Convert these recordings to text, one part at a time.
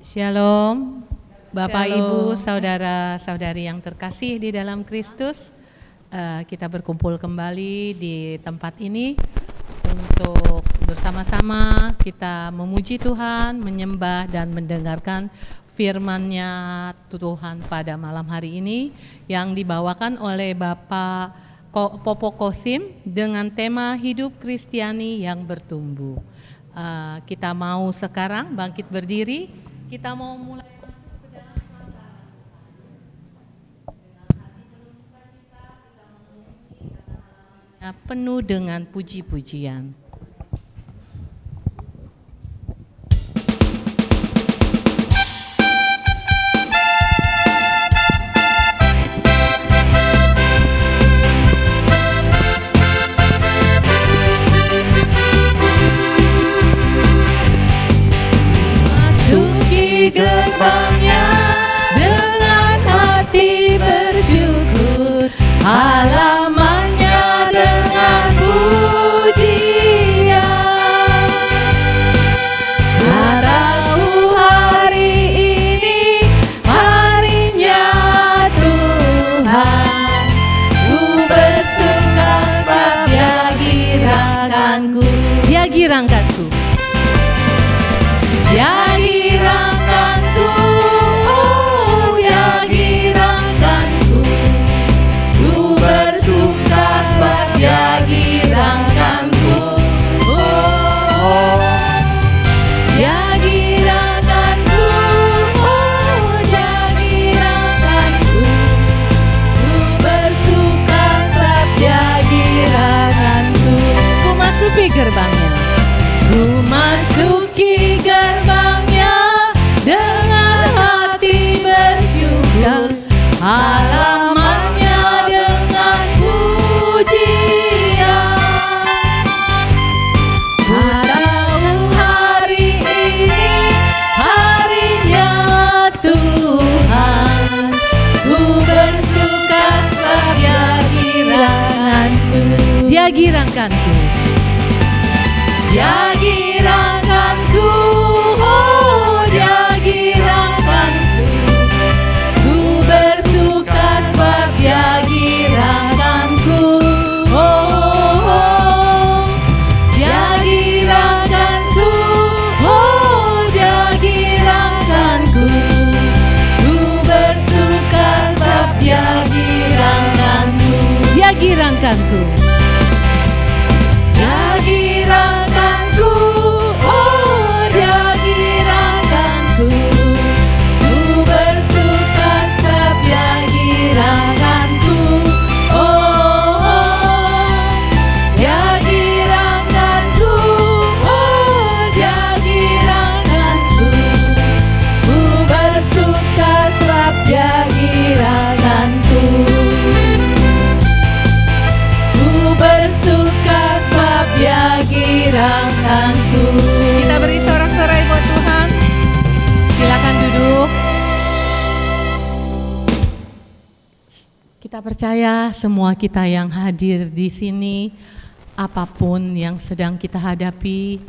Shalom, Bapak, Shalom. Ibu, saudara-saudari yang terkasih di dalam Kristus. Kita berkumpul kembali di tempat ini untuk bersama-sama kita memuji Tuhan, menyembah dan mendengarkan firman-Nya Tuhan pada malam hari ini yang dibawakan oleh Bapak Popo Kosim dengan tema Hidup Kristiani yang Bertumbuh. Kita mau sekarang bangkit berdiri. Kita mau mulai masuk ke dalam masa dengan hati penuh sukacita, kita memuji karena halamannya penuh dengan puji-pujian. Gerbangnya dengan hati bersyukur, halamannya dengan pujian. Tahu hari ini harinya Tuhan, ku bersuka sebab Dia girangkanku. Dia girangkanku. Dia girangkanku, oh Dia girangkanku. Ku bersuka sebab Dia girangkanku. Oh, Dia girangkanku, oh Dia girangkanku. Ku bersuka sebab Dia girangkanku. Ku masuki gerbangnya. Ku masuki gerbangnya dengan hati bersyukur, halamannya dengan pujian. Tahu hari ini harinya Tuhan, ku bersuka sebab Dia girangkanku. Dia girangkanku. Dia girangkanku, oh Dia girangkanku. Ku bersuka sebab Dia girangkanku. Oh, Dia girangkanku, oh Dia girangkanku. Ku bersuka sebab Dia girangkanku. Dia girangkanku. Dia girangkanku, oh Dia girangkanku. Ku bersuka sebab Dia girangkanku. Oh, Dia girangkanku, oh Dia girangkanku. Ku bersuka sebab Dia girangkanku. Ku bersuka sebab Dia girangkanku. Kita beri sorak-sorai buat Tuhan. Silakan duduk. Kita percaya semua kita yang hadir di sini, apapun yang sedang kita hadapi,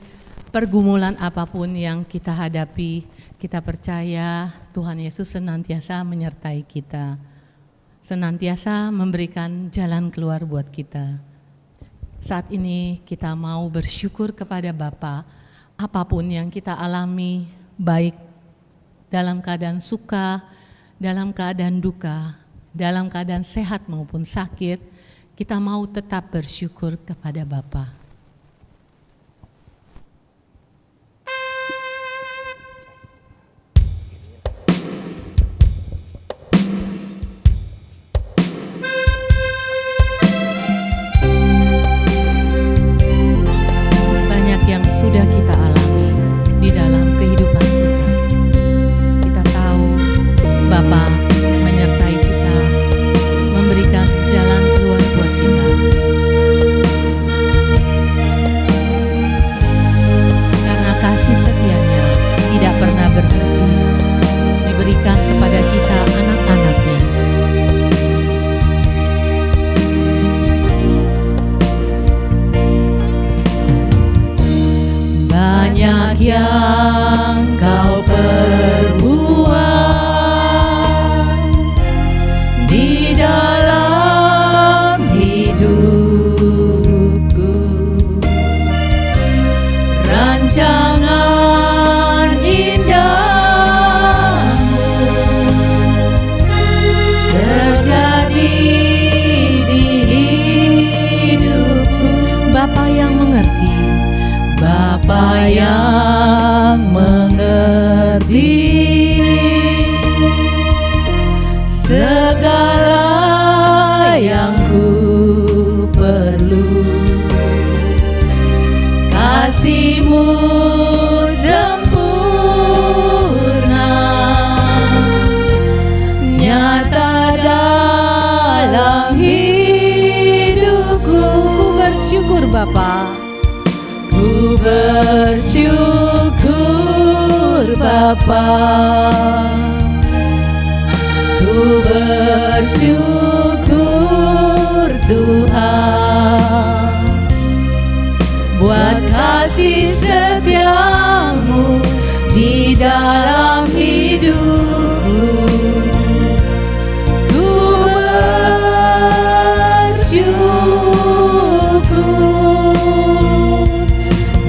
pergumulan apapun yang kita hadapi, kita percaya Tuhan Yesus senantiasa menyertai kita, senantiasa memberikan jalan keluar buat kita. Saat ini kita mau bersyukur kepada Bapa, apapun yang kita alami, baik dalam keadaan suka, dalam keadaan duka, dalam keadaan sehat maupun sakit, kita mau tetap bersyukur kepada Bapa. Banyak yang sudah kita alami di dalam kehidupan kita. Kita tahu Bapa menyertai kita, memberikan jalan keluar buat kita. Karena kasih setianya tidak pernah berhenti, diberikan kepada kita anak-anaknya. Banyak yang Kau perbuat, Bapa. Ku bersyukur Bapa. Ku bersyukur Tuhan buat kasih setiamu di dalam hidupku. Ku bersyukur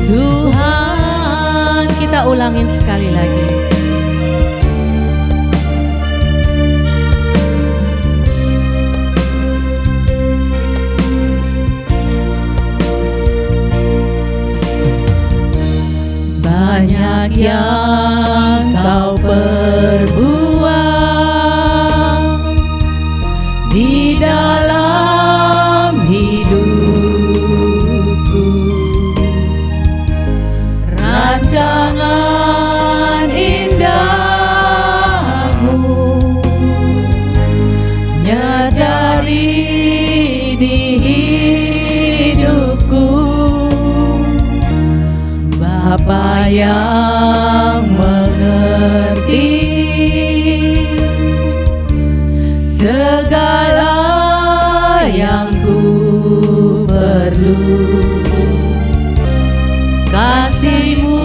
Tuhan. Kita ulangin sekali lagi. Banyak yang kau perbuat di dalam hidupku. Rancangan indahmu nyadari di hidupku. Bapa yang mengerti segala yang ku perlu. Kasih-Mu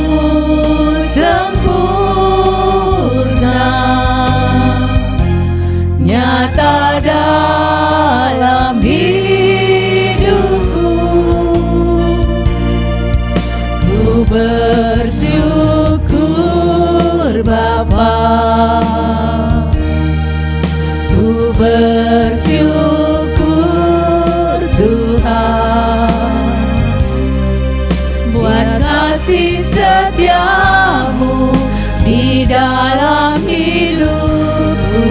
sempurna nyata dalam hidupku. Ku bersyukur Bapa. Ku bersyukur Tuhan buat kasih setiamu di dalam hidupku.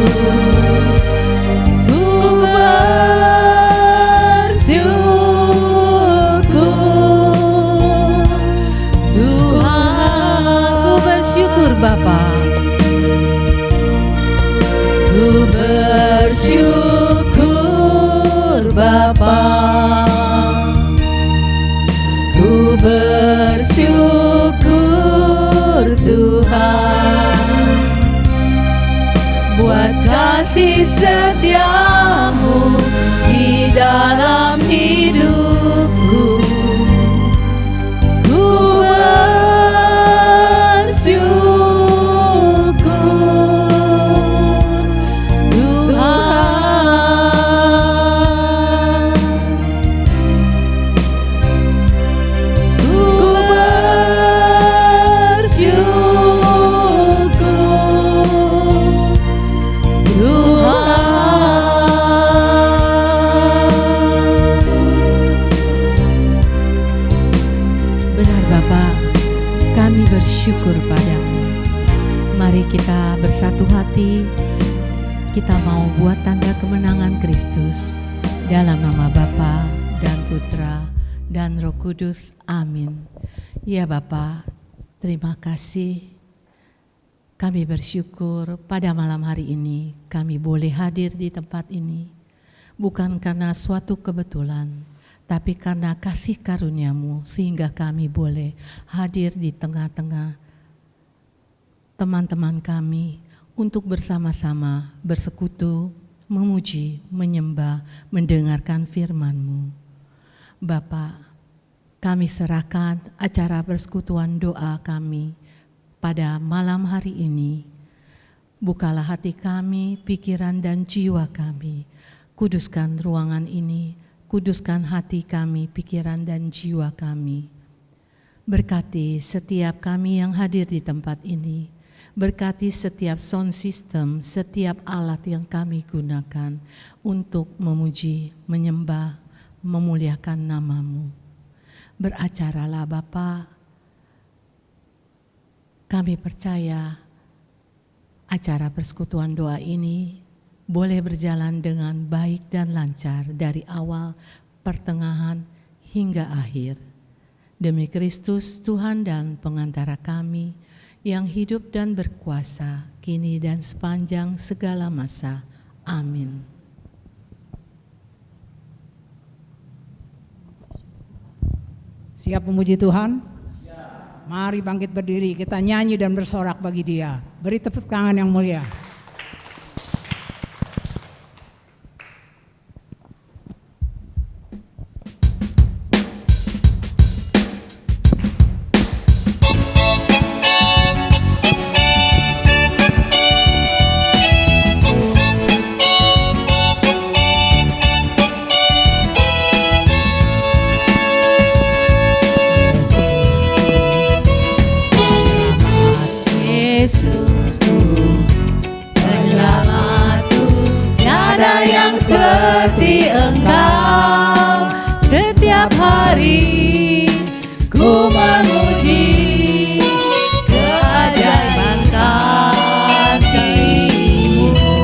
Ku bersyukur Tuhan. Ku bersyukur Bapa. Ku bersyukur Bapa. Ku bersyukur Tuhan buat kasih setiamu di dalam hidupku. Ku bersyukur Tuhan. Ku bersyukur Tuhan. Benar Bapa, kami bersyukur Padamu. Mari kita bersatu hati. Kita mau buat tanda kemenangan Kristus dalam nama Bapa dan Putra dan Roh Kudus. Amin. Ya Bapa, terima kasih. Kami bersyukur pada malam hari ini kami boleh hadir di tempat ini. Bukan karena suatu kebetulan, tapi karena kasih karunia-Mu sehingga kami boleh hadir di tengah-tengah teman-teman kami untuk bersama-sama bersekutu, memuji, menyembah, mendengarkan firman-Mu. Bapa, kami serahkan acara persekutuan doa kami pada malam hari ini. Bukalah hati kami, pikiran dan jiwa kami. Kuduskan ruangan ini, kuduskan hati kami, pikiran dan jiwa kami. Berkati setiap kami yang hadir di tempat ini. Berkati setiap sound system, setiap alat yang kami gunakan untuk memuji, menyembah, memuliakan nama-Mu. Beracaralah Bapa. Kami percaya acara persekutuan doa ini boleh berjalan dengan baik dan lancar dari awal, pertengahan, hingga akhir. Demi Kristus Tuhan dan pengantara kami yang hidup dan berkuasa kini dan sepanjang segala masa. Amin. Siap memuji Tuhan? Mari bangkit berdiri, kita nyanyi dan bersorak bagi Dia. Beri tepuk tangan yang mulia. Seperti Engkau setiap hari ku memuji keajaiban kasih-Mu,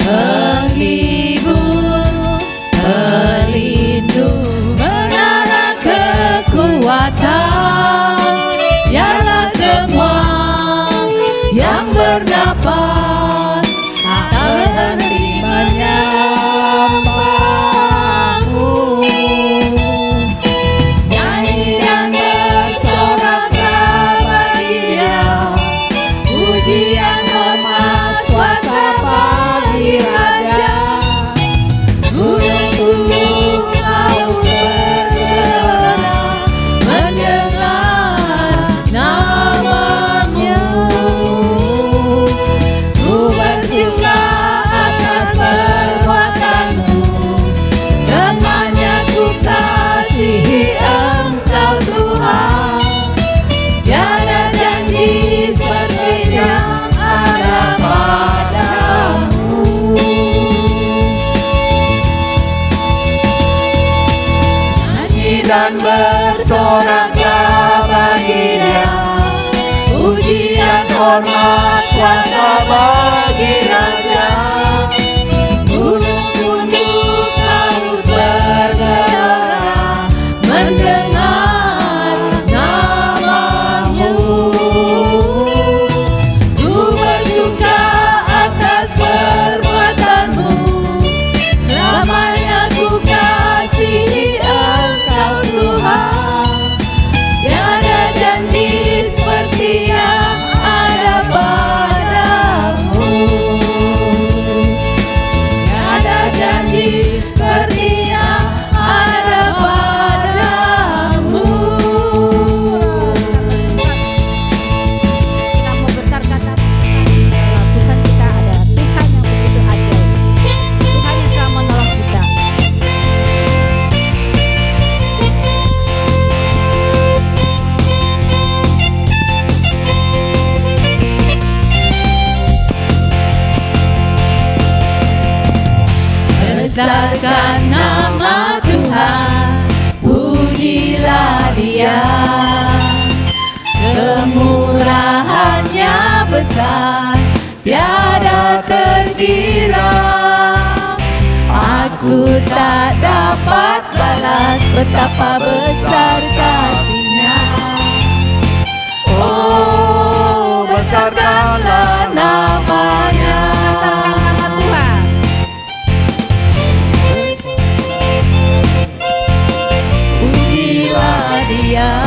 penghibur, pelindung, menara kekuatan, biarlah semua yang bernafas dan bersoraklah bagi Dia, pujian hormat kuasa bagi Raja. Gunung tunduk, laut bergelora mendengar nama-Mu. Ku bersuka atas perbuatan-Mu, selamanya ku kasihi Engkau Tuhan. Tiada janji seperti yang ada padamu, tiada janji seperti yang ada padamu. Kita mau besarkan nama Tuhan kita, ada Tuhan yang begitu ajaib. Tuhan yang telah menolong kita. Besarkan nama Tuhan, pujilah Dia. Kemurahan-Nya besar, tiada terkira. Aku tak dapat balas betapa besar kasih-Nya. Oh, besarkanlah nama-Nya. Dia,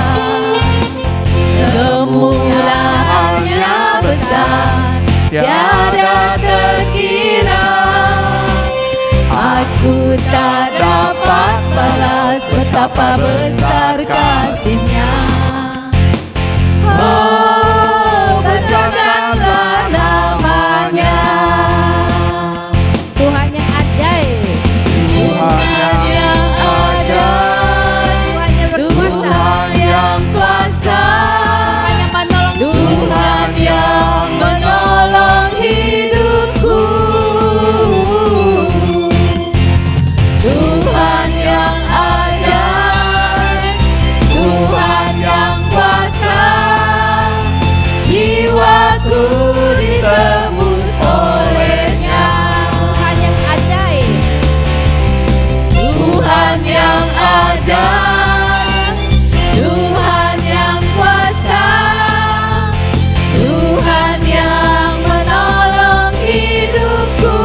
kemurahan-Nya besar, tiada terkira. Aku tak dapat balas betapa besar kasih-Nya. Oh, besarkanlah nama-Nya. Tuhan yang ajaib, Tuhan yang ajaib, Tuhan yang kuasa, Tuhan yang menolong hidupku, Tuhan yang ajaib, Tuhan yang kuasa, jiwaku ditebus oleh-Nya. Tuhan yang ajaib, Tuhan yang ajaib, Tuhan yang kuasa, Tuhan yang menolong hidupku,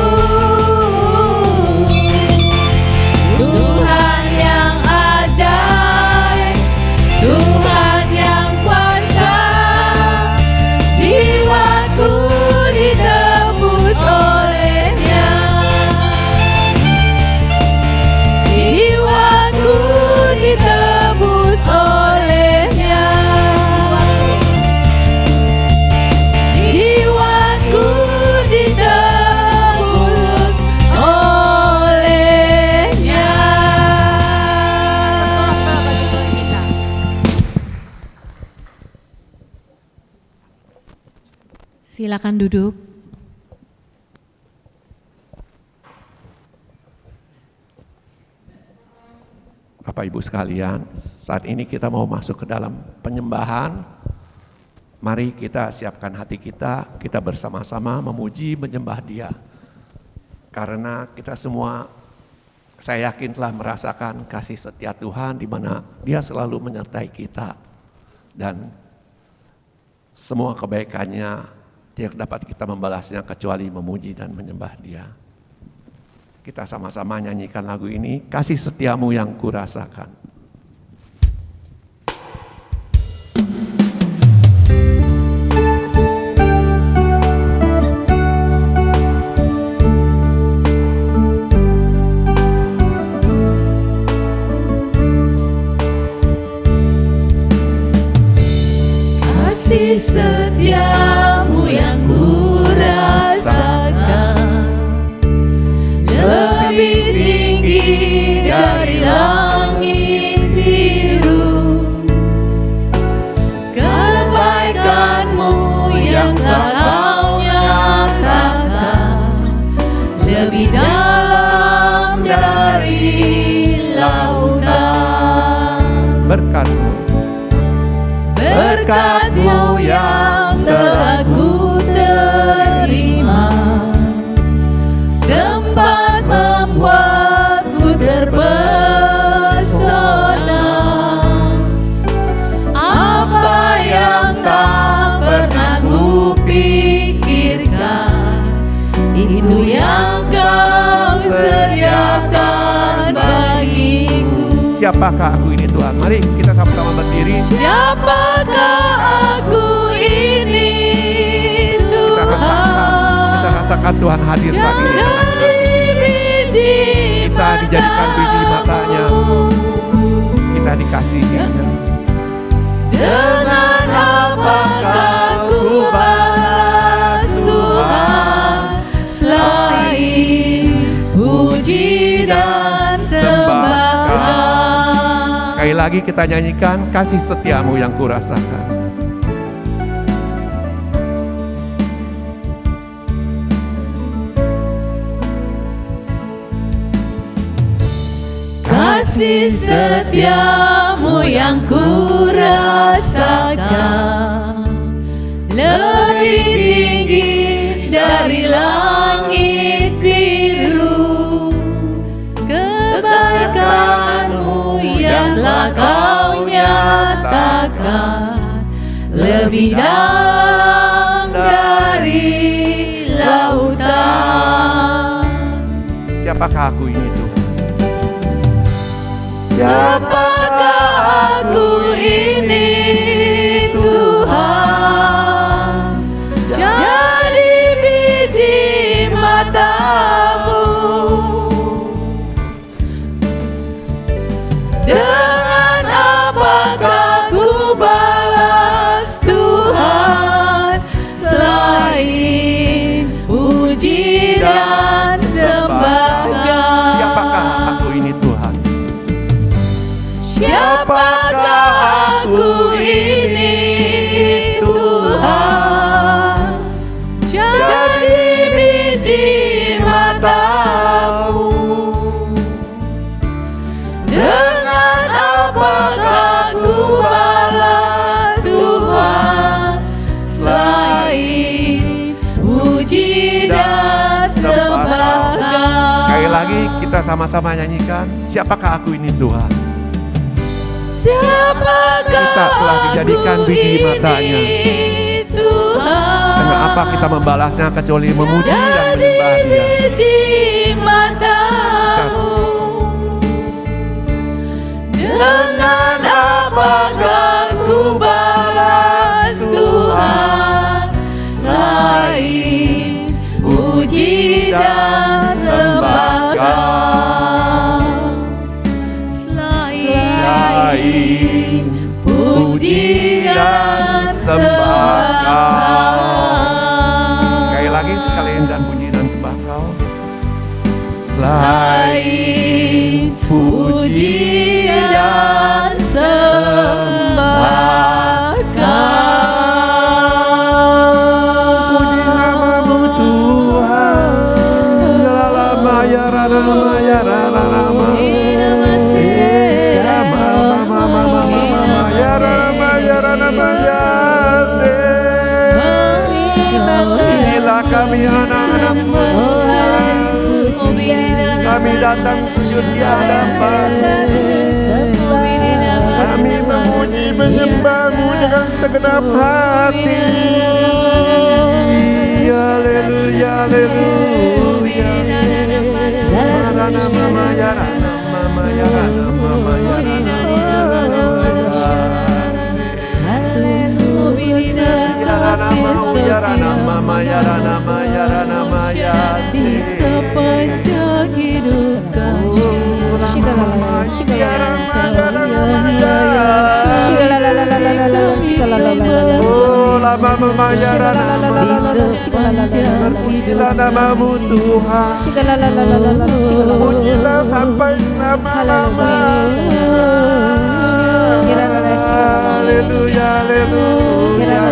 Tuhan yang Silakan duduk. Bapak Ibu sekalian, saat ini kita mau masuk ke dalam penyembahan. Mari kita siapkan hati kita bersama-sama memuji, menyembah Dia. Karena kita semua, saya yakin telah merasakan kasih setia Tuhan di mana Dia selalu menyertai kita. Dan semua kebaikannya tidak dapat kita membalasnya kecuali memuji dan menyembah Dia. Kita sama-sama nyanyikan lagu ini, kasih setiamu yang kurasakan. Kasih setiamu yang kurasakan lebih tinggi dari langit biru. Kebaikanmu yang telah kau nyatakan lebih dalam dari lautan. Berkat-Mu yang telah ku terima sempat membuatku terpesona. Apa yang tak pernah ku pikirkan, itu yang Kau sediakan bagiku. Siapakah aku ini Tuhan? Mari kita sama-sama berdiri. Siapakah aku ini Tuhan? Kita rasakan Tuhan hadir saat ini. Jadi biji Kita dijadikan biji matanya. Kita dikasihinya. Dengan apakah ku balas Tuhan selain puji dan sembah. Sekali lagi kita nyanyikan kasih setiamu yang kurasakan. Kasih setiamu yang kurasakan lebih tinggi dari langit biru. Kebaikanmu yang telah kau nyatakan lebih dalam dari lautan. Siapakah aku ini Tuhan? Siapakah aku ini Tuhan? Jadi biji mata-Mu. Dengan apakah ku balas Tuhan selain puji dan sembah. Siapakah aku ini Tuhan? Siapakah aku ini Tuhan? Jadi biji mata-Mu. Dengan apakah ku balas Tuhan selain puji dan sembah. Sekali lagi kita sama-sama nyanyikan, siapakah aku ini Tuhan? Siapakah Kita telah dijadikan biji matanya. Tuhan? Dengan apa kita membalasnya kecuali memuji dan menyembah Dia. Biji mata-Mu. Dengan apakah ku balas Tuhan selain puji dan sembah. Selain puji dan sembah. Sekali lagi sekalian dan puji dan sembah Kau. Selain puji dan sembah Kau. Inilah kami anak-anakmu, kami datang sujud di hadapan. Kami memuji menyembah-Mu dengan segenap hati. Haleluya, haleluya. Marana mama yarana mama yarana mama yarana. Yarana mau yarana mama yarana mama yarana maya. Sepanjang hidup kami. Lama memayar terpujilah nama-Mu Tuhan, pujilah sampai selama-lamanya. Haleluya, haleluya.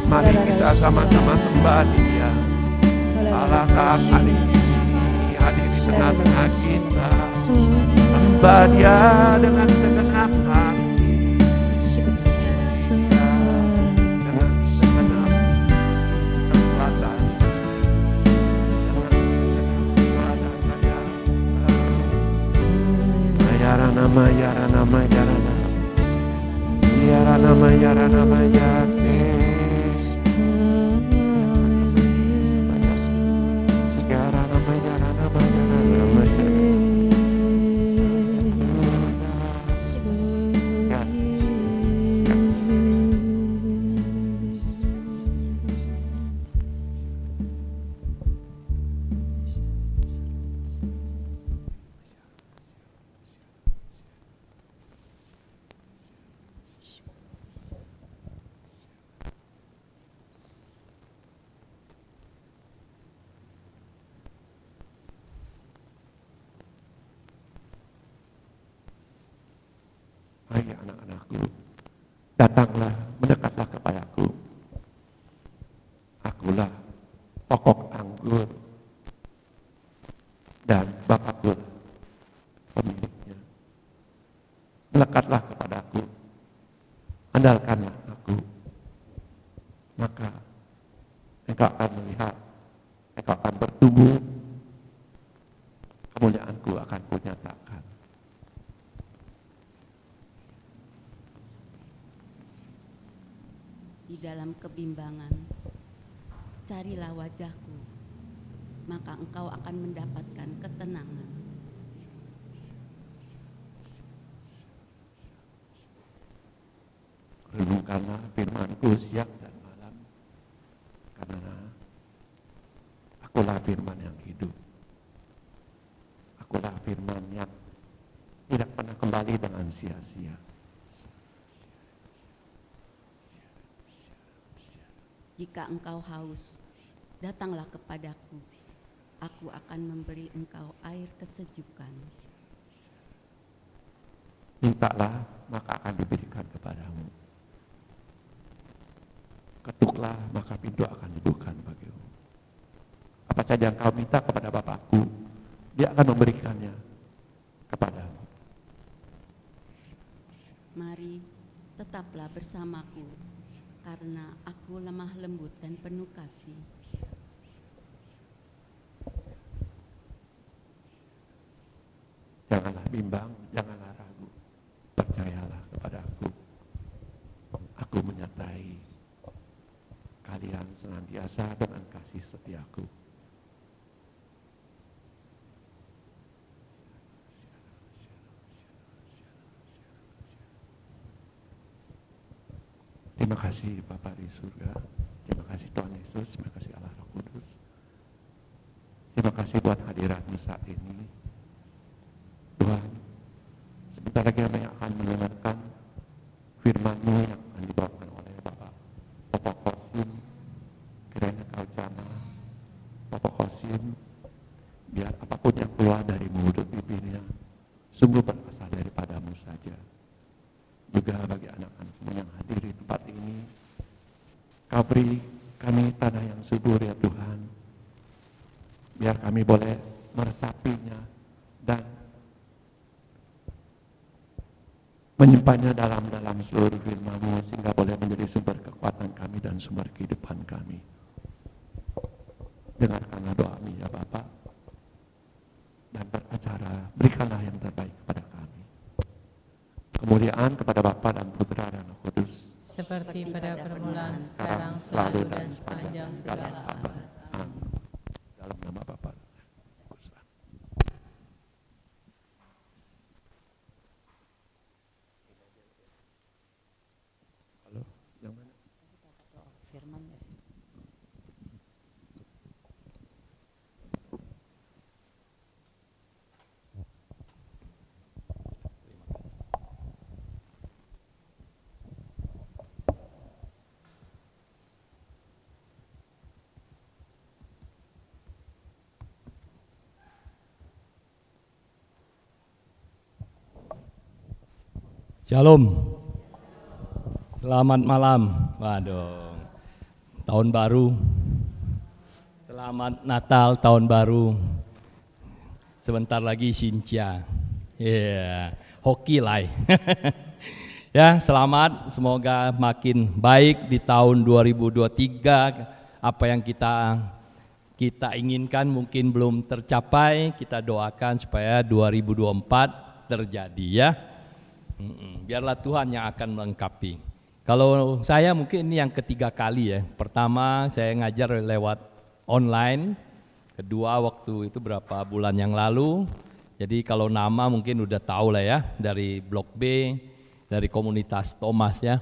Mari kita sama-sama sembah Dia. Allah saat hadir di tengah-tengah kita. Sembah Dia dengan segenap hati, dengan segenap kekuatan, Mayarana mayarana mayarana Yarana mayarana mayase. Yarana mayarana mayarana mayarana. Hai anak-anakku, datanglah, mendekatlah kepadaku. Akulah pokok anggur dan Bapakku pemiliknya. Melekatlah kepadaku, andalkanlah aku, maka engkau akan melihat, engkau akan bertumbuh, kemuliaanku akan kunyatakan. Di dalam kebimbangan, carilah wajah-Ku, maka engkau akan mendapatkan ketenangan. Renungkanlah firman-Ku siang dan malam, karena akulah firman yang hidup. Akulah firman yang tidak pernah kembali dengan sia-sia. Jika engkau haus, datanglah kepadaku. Aku akan memberi engkau air kesejukan. Mintalah, maka akan diberikan kepadamu. Ketuklah, maka pintu akan dibuka bagimu. Apa saja yang kau minta kepada Bapakku, Dia akan memberikannya kepadamu. Mari, tetaplah bersamaku, karena aku lemah lembut dan penuh kasih. Janganlah bimbang, janganlah ragu. Percayalah kepada aku. Aku menyertai kalian senantiasa dengan kasih setiaku. Terima kasih Bapa di surga, terima kasih Tuhan Yesus, terima kasih Allah Roh Kudus. Terima kasih buat hadiratmu saat ini. Tuhan, sebentar lagi kami akan mendengarkan firman penuh yang akan dibawakan oleh Bapak Bapak Kosim, kiranya Kau jamah Bapak Kosim, biar apapun yang keluar dari mulut bibirnya sungguh berasal daripadamu saja. Juga bagi anak-anakmu yang hadir di tempat ini, Kau beri kami tanah yang subur ya Tuhan, biar kami boleh meresapinya dan menyimpannya dalam seluruh firman-Mu sehingga boleh menjadi sumber kekuatan kami dan sumber kehidupan kami. Dengarkanlah doa kami ya Bapak, dan beracara berikanlah yang terbaik kepada kami. Kemuliaan kepada Bapa dan Putra dan Roh Kudus, seperti pada permulaan, sekarang, selalu, dan sepanjang segala abad. Amin. Dalam nama Bapa. Halo, yang mana? Shalom. Selamat malam. Waduh. Tahun baru. Selamat Natal, tahun baru. Sebentar lagi Xinjia. Hoki lah. Ya, selamat. Semoga makin baik di tahun 2023. Apa yang kita inginkan mungkin belum tercapai. Kita doakan supaya 2024 terjadi ya. Biarlah Tuhan yang akan melengkapi. Kalau saya mungkin ini yang ketiga kali ya. Pertama saya ngajar lewat online. Kedua waktu itu berapa bulan yang lalu. Jadi kalau nama mungkin udah tahu lah ya. Dari Blok B, dari komunitas Thomas ya.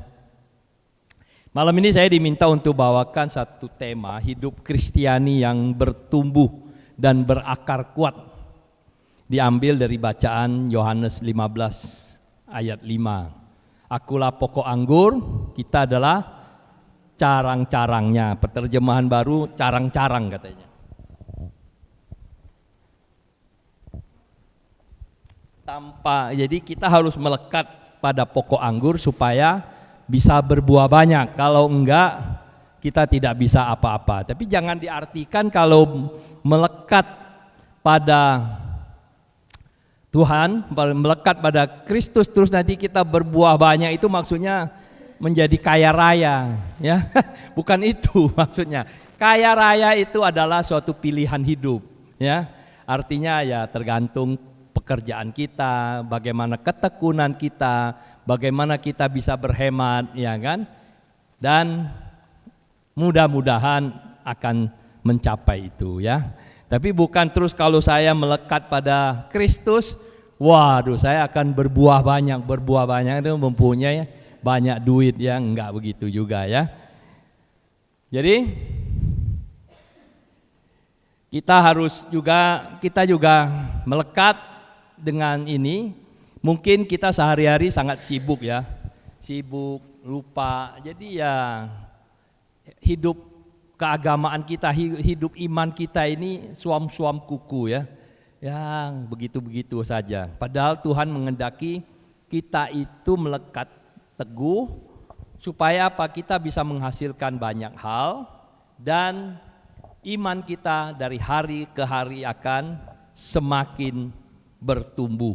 Malam ini saya diminta untuk bawakan satu tema, hidup Kristiani yang bertumbuh dan berakar kuat. Diambil dari bacaan Yohanes 15 ayat 5. Akulah pokok anggur, kita adalah carang-carangnya. Penerjemahan baru carang-carang katanya. Jadi kita harus melekat pada pokok anggur supaya bisa berbuah banyak. Kalau enggak, kita tidak bisa apa-apa. Tapi jangan diartikan kalau melekat pada Tuhan, melekat pada Kristus terus nanti kita berbuah banyak, itu maksudnya menjadi kaya raya ya. Bukan itu maksudnya. Kaya raya itu adalah suatu pilihan hidup ya. Artinya ya tergantung pekerjaan kita, bagaimana ketekunan kita, bagaimana kita bisa berhemat ya kan. Dan mudah-mudahan akan mencapai itu ya. Tapi bukan terus kalau saya melekat pada Kristus, waduh saya akan berbuah banyak itu mempunyai banyak duit ya, enggak begitu juga ya. Jadi kita juga melekat dengan ini. Mungkin kita sehari-hari sangat sibuk ya, lupa. Jadi ya hidup keagamaan kita, hidup iman kita ini suam-suam kuku ya. Ya begitu-begitu saja. Padahal Tuhan menghendaki kita itu melekat teguh supaya apa? Kita bisa menghasilkan banyak hal dan iman kita dari hari ke hari akan semakin bertumbuh,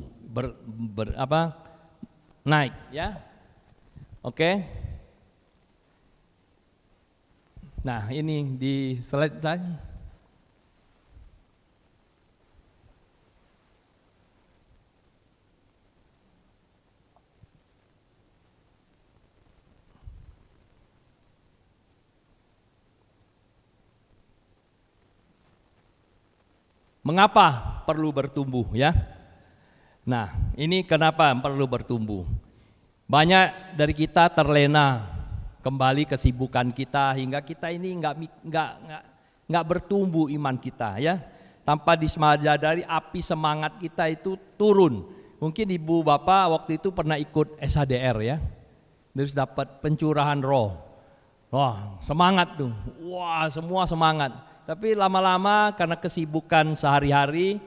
naik ya. Oke. Nah ini di slide saya. Mengapa perlu bertumbuh ya? Nah ini kenapa perlu bertumbuh. Banyak dari kita terlena kembali kesibukan kita hingga kita ini nggak bertumbuh iman kita ya. Tanpa disadari api semangat kita itu turun. Mungkin ibu bapak waktu itu pernah ikut SHDR ya. terus dapat pencurahan roh. Wah, semangat tuh. Wah, semua semangat. Tapi lama-lama karena kesibukan sehari-hari,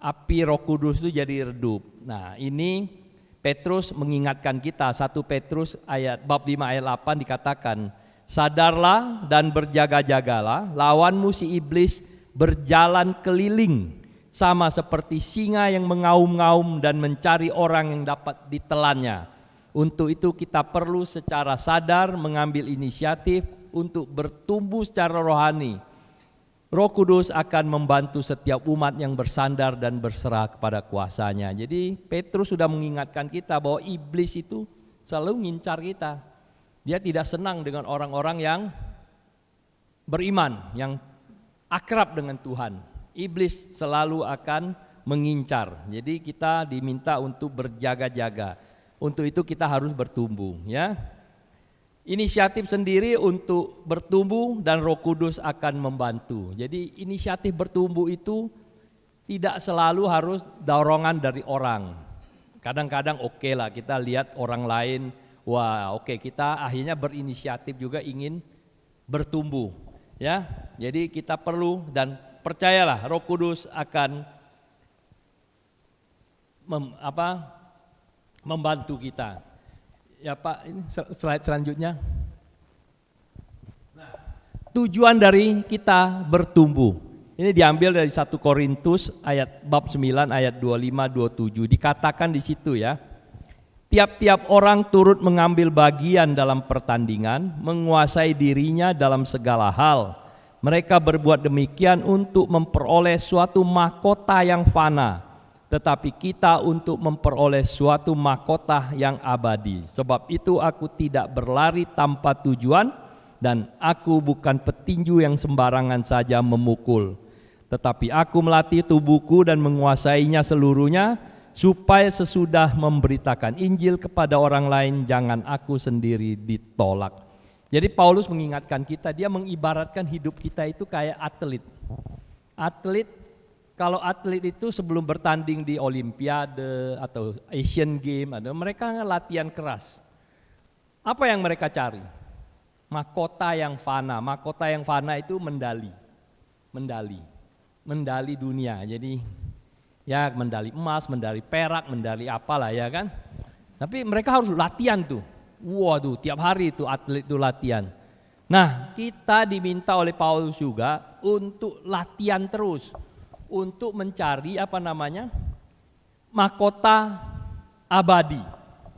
api Roh Kudus itu jadi redup. Nah, ini Petrus mengingatkan kita, 1 Petrus bab 5 ayat 8 dikatakan, sadarlah dan berjaga-jagalah, lawanmu si iblis berjalan keliling, sama seperti singa yang mengaum-ngaum dan mencari orang yang dapat ditelannya. Untuk itu kita perlu secara sadar mengambil inisiatif untuk bertumbuh secara rohani. Roh Kudus akan membantu setiap umat yang bersandar dan berserah kepada kuasanya. Jadi Petrus sudah mengingatkan kita bahwa iblis itu selalu ngincar kita. Dia tidak senang dengan orang-orang yang beriman, yang akrab dengan Tuhan. Iblis selalu akan mengincar. Jadi kita diminta untuk berjaga-jaga. Untuk itu kita harus bertumbuh, ya. Inisiatif sendiri untuk bertumbuh dan Roh Kudus akan membantu. Jadi inisiatif bertumbuh itu tidak selalu harus dorongan dari orang. Kadang-kadang oke lah kita lihat orang lain, wah oke, kita akhirnya berinisiatif juga ingin bertumbuh, ya. Jadi kita perlu dan percayalah Roh Kudus akan membantu kita. Ya Pak, ini slide selanjutnya. Nah, tujuan dari kita bertumbuh. Ini diambil dari 1 Korintus bab 9 ayat 25-27. Dikatakan di situ ya. Tiap-tiap orang turut mengambil bagian dalam pertandingan, menguasai dirinya dalam segala hal. Mereka berbuat demikian untuk memperoleh suatu mahkota yang fana. Tetapi kita untuk memperoleh suatu mahkota yang abadi. Sebab itu aku tidak berlari tanpa tujuan dan aku bukan petinju yang sembarangan saja memukul. Tetapi aku melatih tubuhku dan menguasainya seluruhnya supaya sesudah memberitakan Injil kepada orang lain jangan aku sendiri ditolak. Jadi Paulus mengingatkan kita, dia mengibaratkan hidup kita itu kayak atlet. Kalau atlet itu sebelum bertanding di Olimpiade atau Asian Games, mereka latihan keras. Apa yang mereka cari? Mahkota yang fana. Mahkota yang fana itu medali dunia. Jadi ya medali emas, medali perak, medali apalah ya kan. Tapi mereka harus latihan tuh. Waduh, tiap hari itu atlet itu latihan. Nah, kita diminta oleh Paulus juga untuk latihan terus. Untuk mencari mahkota abadi.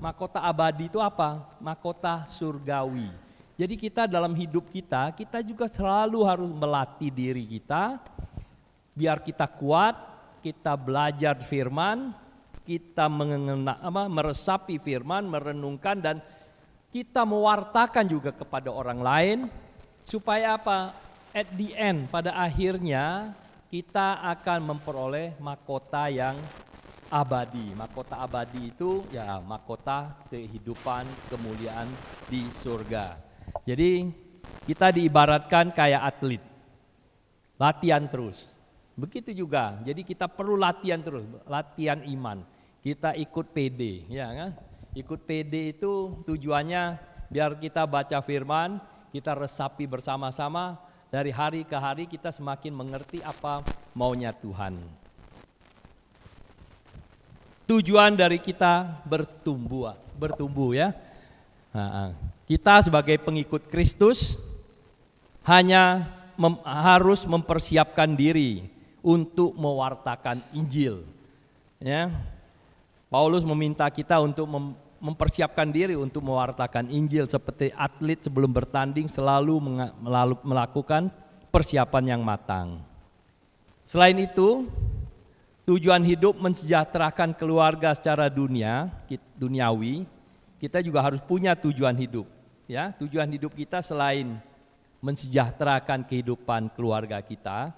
Mahkota abadi itu apa? Mahkota surgawi. Jadi kita dalam hidup kita juga selalu harus melatih diri kita biar kita kuat, kita belajar firman, kita meresapi firman, merenungkan dan kita mewartakan juga kepada orang lain supaya apa? At the end, pada akhirnya kita akan memperoleh mahkota yang abadi. Mahkota abadi itu ya mahkota kehidupan, kemuliaan di surga. Jadi kita diibaratkan kayak atlet, latihan terus. Begitu juga, jadi kita perlu latihan terus, latihan iman. Kita ikut PD, ya kan? Ikut PD itu tujuannya biar kita baca firman, kita resapi bersama-sama. Dari hari ke hari kita semakin mengerti apa maunya Tuhan. Tujuan dari kita bertumbuh ya. Kita sebagai pengikut Kristus hanya harus mempersiapkan diri untuk mewartakan Injil. Ya. Paulus meminta kita untuk mempersiapkan diri untuk mewartakan Injil seperti atlet sebelum bertanding selalu melakukan persiapan yang matang. Selain itu, tujuan hidup mensejahterakan keluarga secara duniawi, kita juga harus punya tujuan hidup. Ya, tujuan hidup kita selain mensejahterakan kehidupan keluarga kita,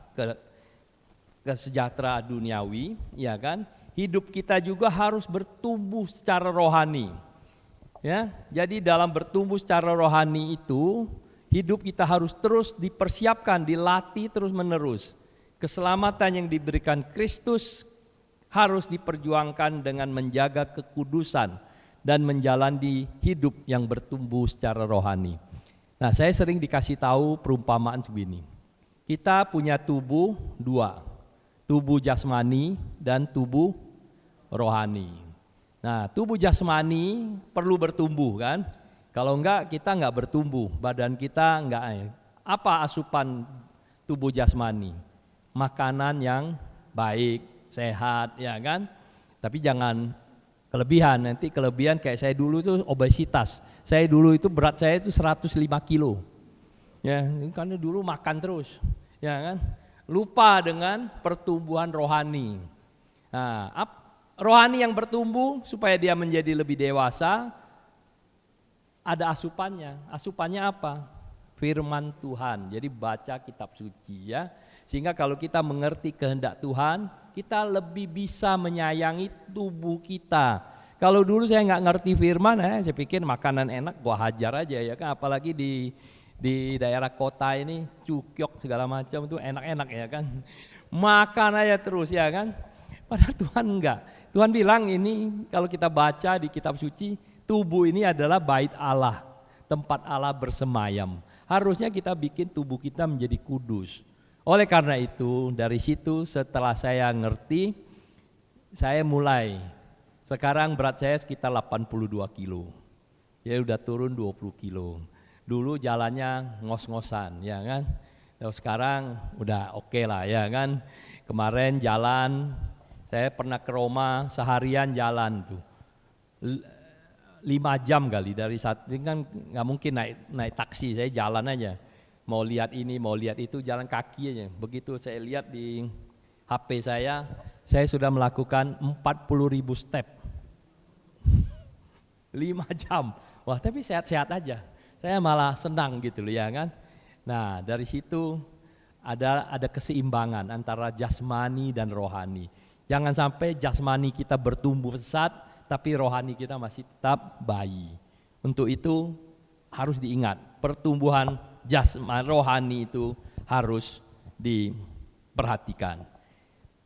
kesejahteraan duniawi, ya kan? Hidup kita juga harus bertumbuh secara rohani. Ya, jadi dalam bertumbuh secara rohani itu, hidup kita harus terus dipersiapkan, dilatih terus-menerus. Keselamatan yang diberikan Kristus harus diperjuangkan dengan menjaga kekudusan dan menjalani hidup yang bertumbuh secara rohani. Nah, saya sering dikasih tahu perumpamaan begini. Kita punya tubuh dua, tubuh jasmani dan tubuh rohani. Nah, tubuh jasmani perlu bertumbuh kan? Kalau enggak kita enggak bertumbuh, badan kita enggak. Apa asupan tubuh jasmani? Makanan yang baik, sehat, ya kan? Tapi jangan kelebihan, nanti kelebihan kayak saya dulu itu obesitas. Saya dulu itu berat saya itu 105 kilo. Ya, karena dulu makan terus, ya kan? Lupa dengan pertumbuhan rohani. Nah, rohani yang bertumbuh supaya dia menjadi lebih dewasa, ada asupannya. Asupannya apa? Firman Tuhan. Jadi baca kitab suci ya. Sehingga kalau kita mengerti kehendak Tuhan, kita lebih bisa menyayangi tubuh kita. Kalau dulu saya nggak ngerti firman, saya pikir makanan enak gua hajar aja ya kan. Apalagi di daerah kota ini cukyok segala macam itu enak-enak ya kan. Makan aja terus ya kan. Padahal Tuhan enggak. Tuhan bilang ini kalau kita baca di kitab suci, tubuh ini adalah bait Allah, tempat Allah bersemayam. Harusnya kita bikin tubuh kita menjadi kudus. Oleh karena itu, dari situ setelah saya ngerti, saya mulai. Sekarang berat saya sekitar 82 kilo. Ya udah turun 20 kilo. Dulu jalannya ngos-ngosan, ya kan. Terus sekarang udah oke lah, ya kan. Kemarin jalan, saya pernah ke Roma seharian jalan tuh. 5 jam kali dari satu, kan nggak mungkin naik taksi, saya jalan aja. Mau lihat ini, mau lihat itu, jalan kaki aja. Begitu saya lihat di HP saya sudah melakukan 40.000 step. 5 jam, wah tapi sehat-sehat aja. Saya malah senang gitu loh ya kan. Nah dari situ ada keseimbangan antara jasmani dan rohani. Jangan sampai jasmani kita bertumbuh pesat, tapi rohani kita masih tetap bayi. Untuk itu harus diingat, pertumbuhan jasmani rohani itu harus diperhatikan.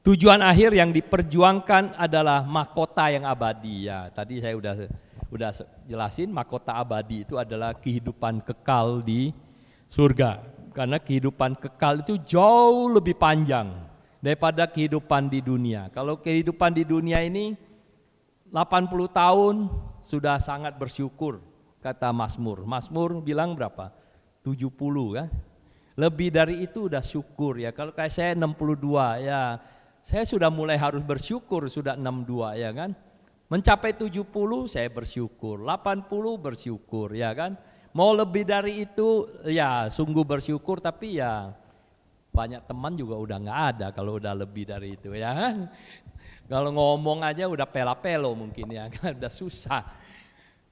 Tujuan akhir yang diperjuangkan adalah mahkota yang abadi. Ya, tadi saya udah jelasin, mahkota abadi itu adalah kehidupan kekal di surga. Karena kehidupan kekal itu jauh lebih panjang daripada kehidupan di dunia. Kalau kehidupan di dunia ini 80 tahun sudah sangat bersyukur, kata Mazmur. Mazmur bilang berapa? 70 kan? Lebih dari itu udah syukur ya. Kalau kayak saya 62 ya, saya sudah mulai harus bersyukur, sudah 62 ya kan. Mencapai 70 saya bersyukur, 80 bersyukur ya kan. Mau lebih dari itu ya sungguh bersyukur, tapi ya banyak teman juga udah nggak ada kalau udah lebih dari itu ya kan. Kalau ngomong aja udah pela-pelo mungkin ya kan, udah susah.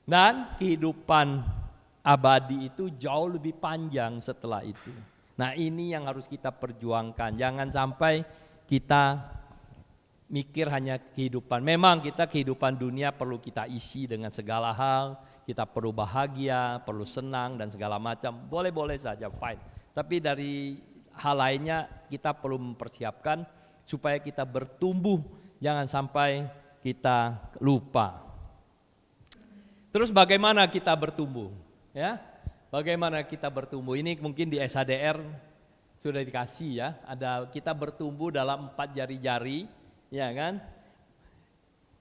Dan kehidupan abadi itu jauh lebih panjang setelah itu. Nah ini yang harus kita perjuangkan, jangan sampai kita mikir hanya kehidupan. Memang kita kehidupan dunia perlu kita isi dengan segala hal, kita perlu bahagia, perlu senang dan segala macam, boleh-boleh saja fine. Tapi dari hal lainnya kita perlu mempersiapkan supaya kita bertumbuh, jangan sampai kita lupa. Terus bagaimana kita bertumbuh? Ya, bagaimana kita bertumbuh? Ini mungkin di SHDR sudah dikasih ya, ada kita bertumbuh dalam 4 jari-jari, ya kan?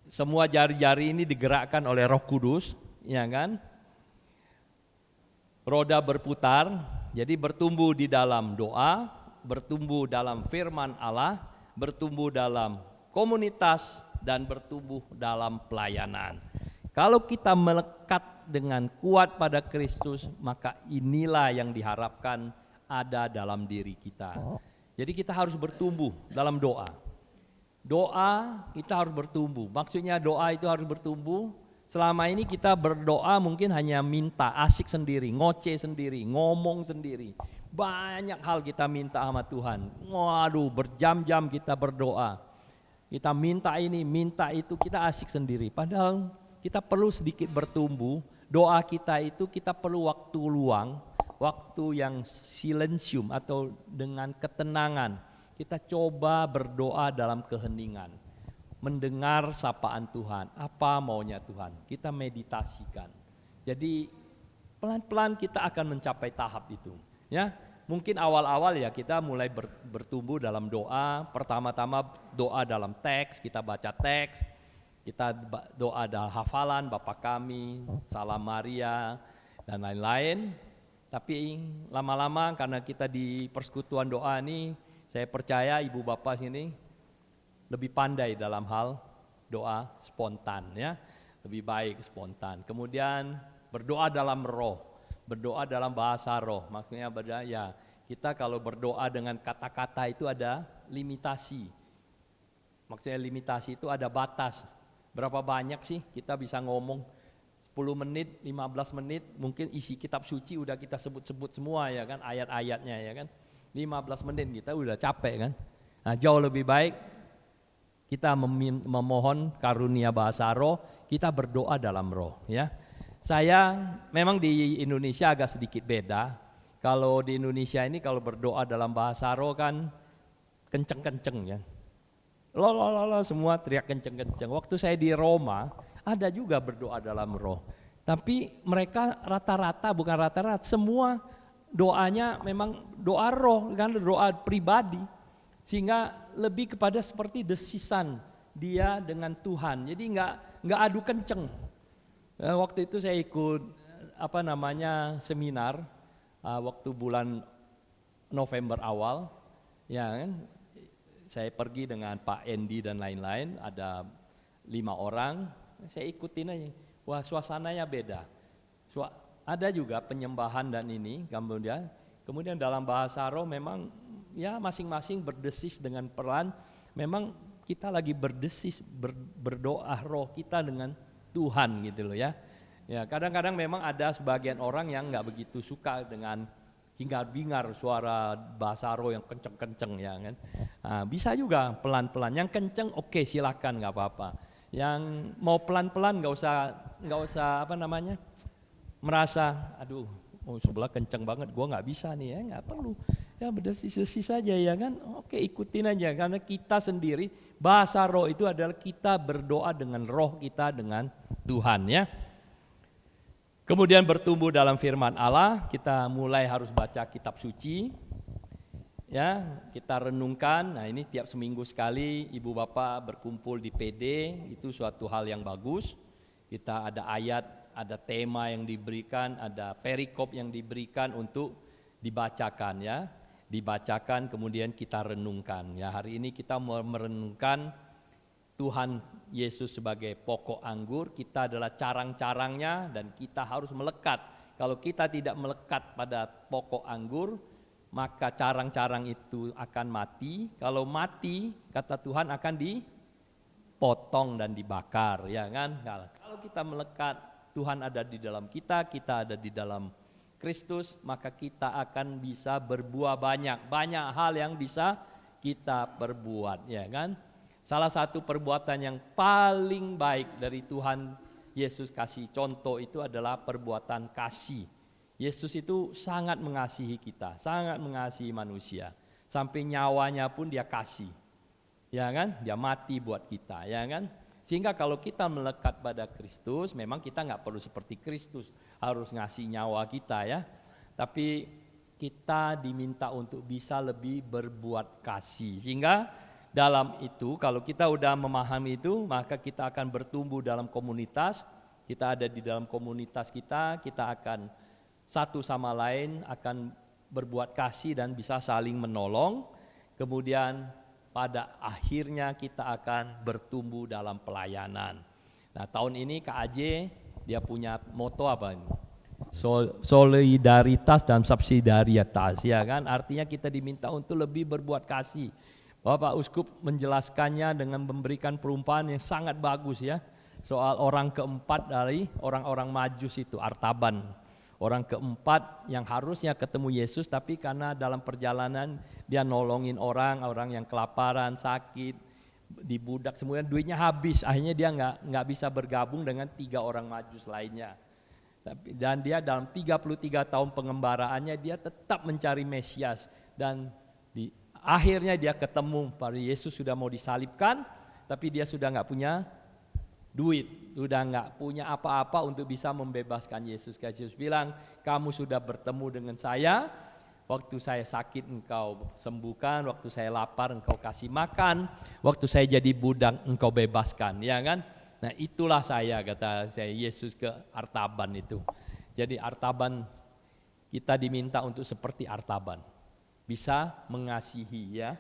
Semua jari-jari ini digerakkan oleh Roh Kudus, ya kan? Roda berputar, jadi bertumbuh di dalam doa, bertumbuh dalam firman Allah, bertumbuh dalam komunitas dan bertumbuh dalam pelayanan. Kalau kita melekat dengan kuat pada Kristus, maka inilah yang diharapkan ada dalam diri kita. Jadi kita harus bertumbuh dalam doa. Doa kita harus bertumbuh. Maksudnya doa itu harus bertumbuh. Selama ini kita berdoa mungkin hanya minta, asik sendiri, ngoceh sendiri, ngomong sendiri. Banyak hal kita minta sama Tuhan. Waduh, berjam-jam kita berdoa. Kita minta ini, minta itu, kita asik sendiri. Padahal kita perlu sedikit bertumbuh. Doa kita itu kita perlu waktu luang, waktu yang silensium atau dengan ketenangan. Kita coba berdoa dalam keheningan. mendengar sapaan Tuhan, apa maunya Tuhan. Kita meditasikan. Jadi pelan-pelan kita akan mencapai tahap itu. Ya, mungkin awal-awal ya kita mulai bertumbuh dalam doa. Pertama-tama doa dalam teks, kita baca teks, kita doa dalam hafalan Bapa Kami, Salam Maria, dan lain-lain. Tapi lama-lama karena kita di persekutuan doa ini, saya percaya ibu bapak sini lebih pandai dalam hal doa spontan ya, lebih baik spontan. Kemudian berdoa dalam roh, berdoa dalam bahasa roh, maksudnya ya kita kalau berdoa dengan kata-kata itu ada limitasi. Maksudnya limitasi itu ada batas. Berapa banyak sih kita bisa ngomong? 10 menit, 15 menit, mungkin isi kitab suci udah kita sebut-sebut semua ya kan, ayat-ayatnya ya kan. 15 menit kita udah capek kan. Nah, jauh lebih baik kita memohon karunia bahasa roh, kita berdoa dalam roh ya. Saya memang di Indonesia agak sedikit beda. Kalau di Indonesia ini kalau berdoa dalam bahasa roh kan kenceng-kenceng ya. Lo semua teriak kenceng-kenceng. Waktu saya di Roma ada juga berdoa dalam roh. Tapi mereka rata-rata, bukan rata-rata, semua doanya memang doa roh, kan doa pribadi. Sehingga lebih kepada seperti desisan dia dengan Tuhan. Jadi nggak adu kenceng. Waktu itu saya ikut seminar waktu bulan November awal, ya kan. Saya pergi dengan Pak Endi dan lain-lain, ada 5 orang, saya ikutin aja. Wah, suasananya beda. Ada juga penyembahan dan ini, kemudian dalam bahasa roh memang ya masing-masing berdesis dengan pelan. Memang kita lagi berdesis, berdoa roh kita dengan Tuhan gitu loh ya. Ya kadang-kadang memang ada sebagian orang yang nggak begitu suka dengan hingar-bingar suara bahasa roh yang kenceng-kenceng ya kan. Nah, bisa juga pelan-pelan. Yang kenceng oke, silakan nggak apa-apa. Yang mau pelan-pelan nggak usah merasa aduh sebelah kenceng banget gua nggak bisa nih ya, nggak perlu ya, berdesis-desis saja ya kan. Oke, ikutin aja karena kita sendiri bahasa roh itu adalah kita berdoa dengan roh kita dengan Tuhan ya. Kemudian bertumbuh dalam firman Allah, kita mulai harus baca kitab suci. Ya, kita renungkan. Nah, ini tiap seminggu sekali ibu bapak berkumpul di PD, itu suatu hal yang bagus. Kita ada ayat, ada tema yang diberikan, ada perikop yang diberikan untuk dibacakan ya. Dibacakan kemudian kita renungkan. Ya, hari ini kita merenungkan Tuhan Yesus sebagai pokok anggur, kita adalah carang-carangnya dan kita harus melekat. Kalau kita tidak melekat pada pokok anggur, maka carang-carang itu akan mati. Kalau mati, kata Tuhan akan dipotong dan dibakar, ya kan? Kalau kita melekat, Tuhan ada di dalam kita ada di dalam Kristus, maka kita akan bisa berbuah banyak hal yang bisa kita perbuat, ya kan? Salah satu perbuatan yang paling baik dari Tuhan Yesus kasih contoh itu adalah perbuatan kasih. Yesus itu sangat mengasihi kita, sangat mengasihi manusia. Sampai nyawanya pun dia kasih. Ya kan? Dia mati buat kita, ya kan? Sehingga kalau kita melekat pada Kristus, memang kita nggak perlu seperti Kristus, harus ngasih nyawa kita ya. Tapi kita diminta untuk bisa lebih berbuat kasih. Sehingga dalam itu, kalau kita udah memahami itu, maka kita akan bertumbuh dalam komunitas. Kita ada di dalam komunitas kita akan satu sama lain akan berbuat kasih dan bisa saling menolong. Kemudian pada akhirnya kita akan bertumbuh dalam pelayanan. Nah, tahun ini KAJ dia punya moto apa ini? Solidaritas dan subsidiaritas, ya kan? Artinya kita diminta untuk lebih berbuat kasih. Bapak Uskup menjelaskannya dengan memberikan perumpamaan yang sangat bagus ya. Soal orang keempat dari orang-orang Majus itu, Artaban. Orang keempat yang harusnya ketemu Yesus, tapi karena dalam perjalanan dia nolongin orang yang kelaparan, sakit, dibudak, semuanya duitnya habis. Akhirnya dia nggak bisa bergabung dengan 3 orang Majus lainnya. Dan dia dalam 33 tahun pengembaraannya dia tetap mencari Mesias. Dan akhirnya dia ketemu pada Yesus sudah mau disalibkan. tapi dia sudah nggak punya duit, sudah nggak punya apa-apa untuk bisa membebaskan Yesus. Yesus bilang, kamu sudah bertemu dengan saya, waktu saya sakit engkau sembuhkan, waktu saya lapar engkau kasih makan, waktu saya jadi budak engkau bebaskan, ya kan? Nah itulah saya, kata saya Yesus ke Artaban itu. Jadi Artaban, kita diminta untuk seperti Artaban, bisa mengasihi, ya,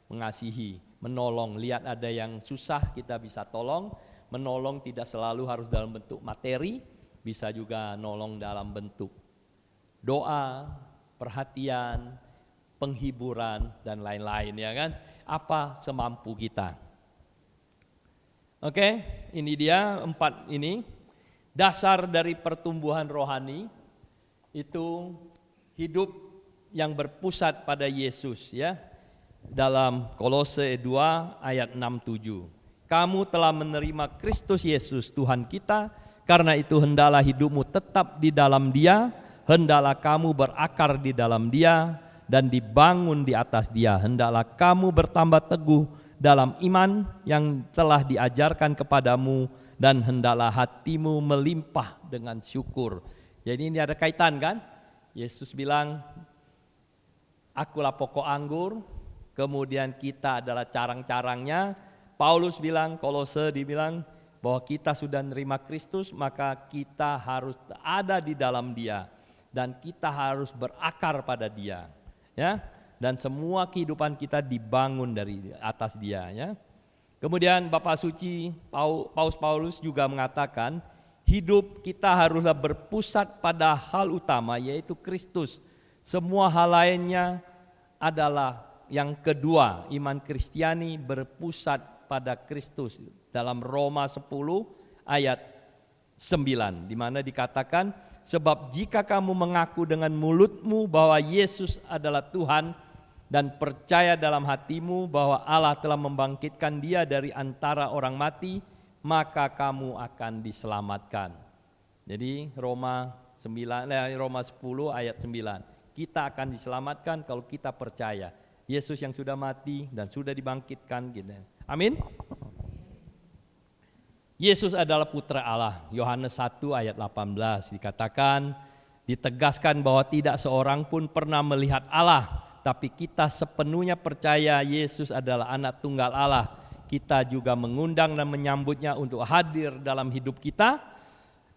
mengasihi, menolong. Lihat ada yang susah kita bisa tolong. Menolong tidak selalu harus dalam bentuk materi, bisa juga nolong dalam bentuk doa, perhatian, penghiburan, dan lain-lain, ya kan? Apa semampu kita. Oke, ini dia 4 ini. Dasar dari pertumbuhan rohani itu hidup yang berpusat pada Yesus, ya. Dalam Kolose 2 ayat 6-7. Kamu telah menerima Kristus Yesus Tuhan kita, karena itu hendaklah hidupmu tetap di dalam Dia, hendaklah kamu berakar di dalam Dia dan dibangun di atas Dia. Hendaklah kamu bertambah teguh dalam iman yang telah diajarkan kepadamu, dan hendaklah hatimu melimpah dengan syukur. Jadi ini ada kaitan kan? Yesus bilang, akulah pokok anggur, kemudian kita adalah carang-carangnya. Paulus bilang, Kolose dibilang bahwa kita sudah menerima Kristus, maka kita harus ada di dalam Dia dan kita harus berakar pada Dia, ya. Dan semua kehidupan kita dibangun dari atas Dia, ya. Kemudian Bapak Suci Paulus juga mengatakan, hidup kita haruslah berpusat pada hal utama, yaitu Kristus. Semua hal lainnya adalah yang kedua. Iman Kristiani berpusat pada Kristus dalam Roma 10 ayat 9, di mana dikatakan, sebab jika kamu mengaku dengan mulutmu bahwa Yesus adalah Tuhan dan percaya dalam hatimu bahwa Allah telah membangkitkan Dia dari antara orang mati, maka kamu akan diselamatkan. Jadi Roma 10 ayat 9, kita akan diselamatkan kalau kita percaya Yesus yang sudah mati dan sudah dibangkitkan, gitu. Amin. Yesus adalah putra Allah. Yohanes 1 ayat 18 dikatakan, ditegaskan bahwa tidak seorang pun pernah melihat Allah, tapi kita sepenuhnya percaya Yesus adalah anak tunggal Allah. Kita juga mengundang dan menyambutnya untuk hadir dalam hidup kita.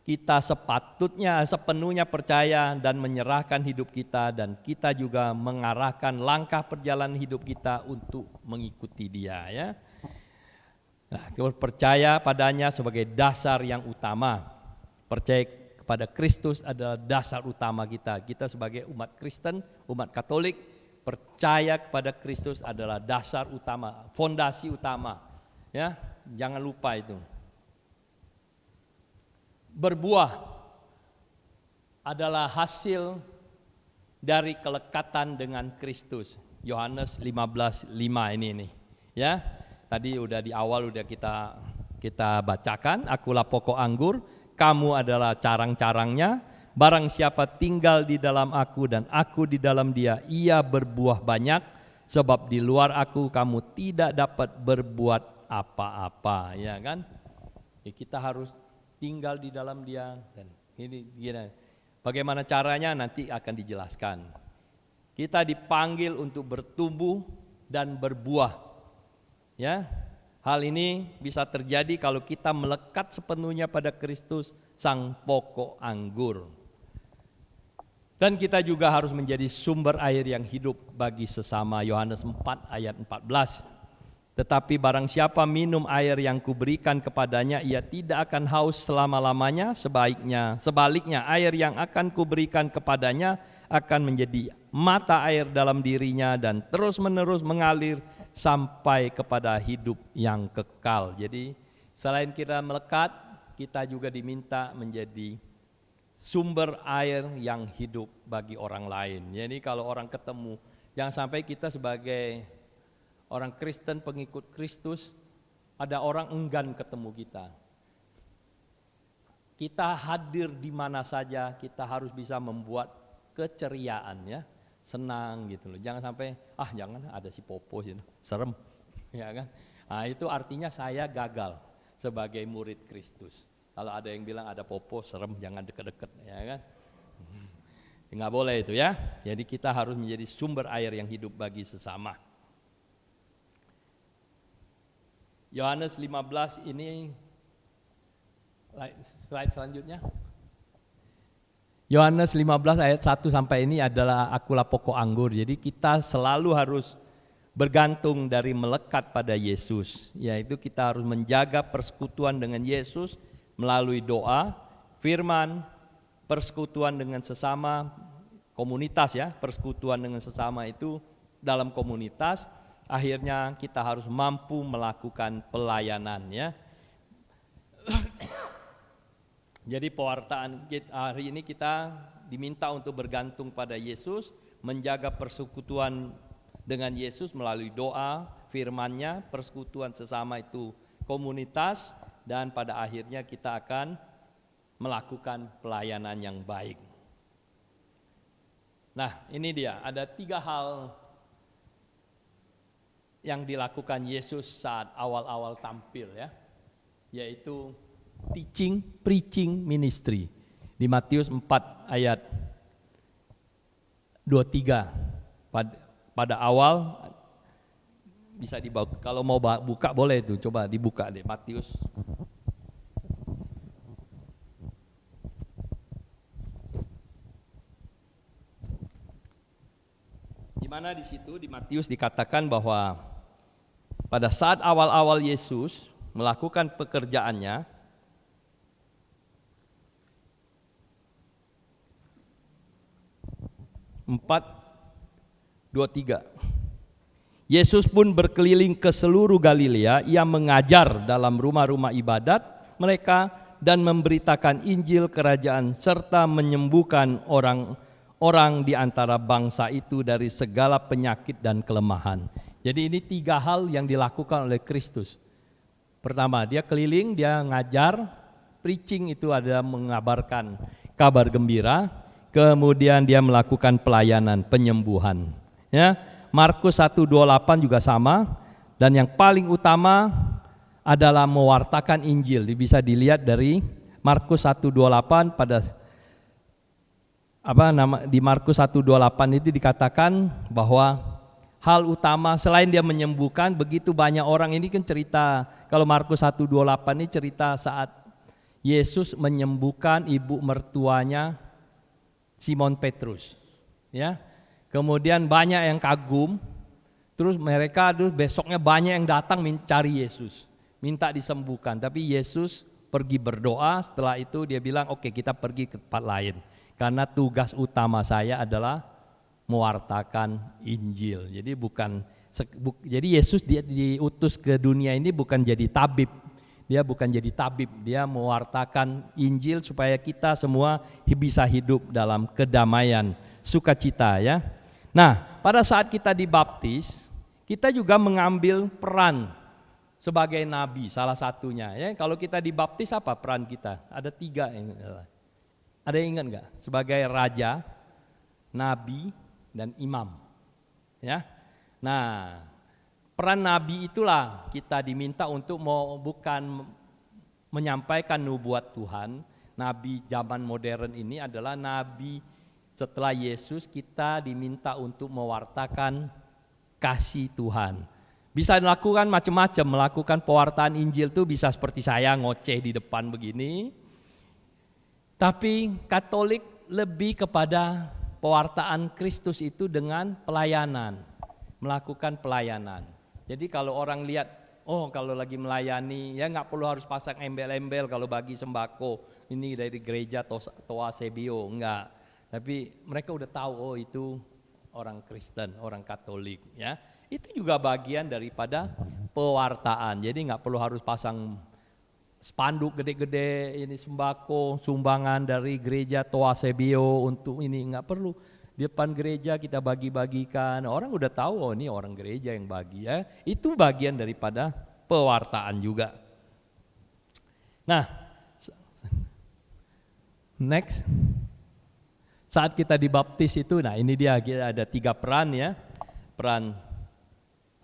Kita sepatutnya sepenuhnya percaya dan menyerahkan hidup kita, dan kita juga mengarahkan langkah perjalanan hidup kita untuk mengikuti Dia, ya. Nah, percaya padanya sebagai dasar yang utama. Percaya kepada Kristus adalah dasar utama kita. Kita sebagai umat Kristen, umat Katolik, percaya kepada Kristus adalah dasar utama, fondasi utama, ya. Jangan lupa itu. Berbuah adalah hasil dari kelekatan dengan Kristus. Yohanes 15:5 ini nih, ya. Tadi udah di awal udah kita bacakan, akulah pokok anggur, kamu adalah carang-carangnya. Barang siapa tinggal di dalam aku dan aku di dalam dia, ia berbuah banyak, sebab di luar aku kamu tidak dapat berbuat apa-apa, ya kan? Ya, kita harus tinggal di dalam dia, dan ini gini. Bagaimana caranya nanti akan dijelaskan. Kita dipanggil untuk bertumbuh dan berbuah. Ya, hal ini bisa terjadi kalau kita melekat sepenuhnya pada Kristus, sang pokok anggur. Dan kita juga harus menjadi sumber air yang hidup bagi sesama. Yohanes 4 ayat 14. Tetapi barang siapa minum air yang kuberikan kepadanya, ia tidak akan haus selama-lamanya. Sebaliknya air yang akan kuberikan kepadanya akan menjadi mata air dalam dirinya dan terus-menerus mengalir sampai kepada hidup yang kekal. Jadi selain kita melekat, kita juga diminta menjadi sumber air yang hidup bagi orang lain. Jadi kalau orang ketemu, jangan sampai kita sebagai orang Kristen, pengikut Kristus, ada orang enggan ketemu kita. Kita hadir di mana saja, kita harus bisa membuat keceriaan, ya. Senang gitu loh. Jangan sampai jangan ada si Popo sini, serem, ya kan? Nah, itu artinya saya gagal sebagai murid Kristus. Kalau ada yang bilang ada popo, serem, jangan deket-deket, ya kan? Nggak boleh itu ya. Jadi kita harus menjadi sumber air yang hidup bagi sesama. Yohanes 15 ini, slide selanjutnya. Yohanes 15 ayat 1 sampai ini adalah akulah pokok anggur. Jadi kita selalu harus bergantung dari melekat pada Yesus. Yaitu kita harus menjaga persekutuan dengan Yesus melalui doa, firman, persekutuan dengan sesama, komunitas ya, persekutuan dengan sesama itu dalam komunitas, akhirnya kita harus mampu melakukan pelayanan ya. Jadi pewartaan hari ini kita diminta untuk bergantung pada Yesus, menjaga persekutuan dengan Yesus melalui doa, firman-Nya, persekutuan sesama itu komunitas, dan pada akhirnya kita akan melakukan pelayanan yang baik. Nah, ini dia, ada 3 hal yang dilakukan Yesus saat awal-awal tampil ya, yaitu teaching, preaching, ministry. Di Matius 4 ayat 23, pada awal bisa dibawa, kalau mau buka boleh itu, coba dibuka deh Matius. Di mana di situ di Matius dikatakan bahwa pada saat awal-awal Yesus melakukan pekerjaannya, Yesus pun berkeliling ke seluruh Galilea, ia mengajar dalam rumah-rumah ibadat mereka dan memberitakan Injil kerajaan serta menyembuhkan orang di antara bangsa itu dari segala penyakit dan kelemahan. Jadi ini 3 hal yang dilakukan oleh Kristus. Pertama, dia keliling, dia ngajar, preaching itu ada mengabarkan kabar gembira, kemudian dia melakukan pelayanan, penyembuhan. Ya, Markus 1:28 juga sama, dan yang paling utama adalah mewartakan Injil. Bisa dilihat dari Markus 1:28 di Markus 1:28 itu dikatakan bahwa hal utama selain dia menyembuhkan, begitu banyak orang, ini kan cerita, kalau Markus 1:28 ini cerita saat Yesus menyembuhkan ibu mertuanya Simon Petrus. Ya. Kemudian banyak yang kagum, terus mereka besoknya banyak yang datang mencari Yesus, minta disembuhkan. Tapi Yesus pergi berdoa, setelah itu dia bilang, oke, kita pergi ke tempat lain. Karena tugas utama saya adalah mewartakan Injil. Jadi Yesus dia diutus ke dunia ini bukan jadi tabib. Dia bukan jadi tabib, dia mewartakan Injil supaya kita semua bisa hidup dalam kedamaian, sukacita ya. Nah, pada saat kita dibaptis, kita juga mengambil peran sebagai nabi, salah satunya ya. Kalau kita dibaptis apa peran kita? Ada 3. Ada yang ingat enggak? Sebagai raja, nabi, dan imam. Ya. Nah, peran nabi itulah kita diminta untuk bukan menyampaikan nubuat Tuhan. Nabi zaman modern ini adalah nabi setelah Yesus, kita diminta untuk mewartakan kasih Tuhan. Bisa dilakukan macam-macam, melakukan pewartaan Injil itu bisa seperti saya ngoceh di depan begini. Tapi Katolik lebih kepada pewartaan Kristus itu dengan pelayanan, melakukan pelayanan. Jadi kalau orang lihat, oh kalau lagi melayani ya nggak perlu harus pasang embel-embel kalau bagi sembako ini dari gereja Toa Sebio, enggak. Tapi mereka udah tahu, oh itu orang Kristen, orang Katolik ya. Itu juga bagian daripada pewartaan. Jadi nggak perlu harus pasang spanduk gede-gede ini sembako sumbangan dari gereja Toa Sebio untuk ini, nggak perlu. Di depan gereja kita bagi-bagikan, orang udah tahu oh ini orang gereja yang bagi ya. Itu bagian daripada pewartaan juga. Nah, next. Saat kita dibaptis itu, nah ini dia ada 3 peran ya. Peran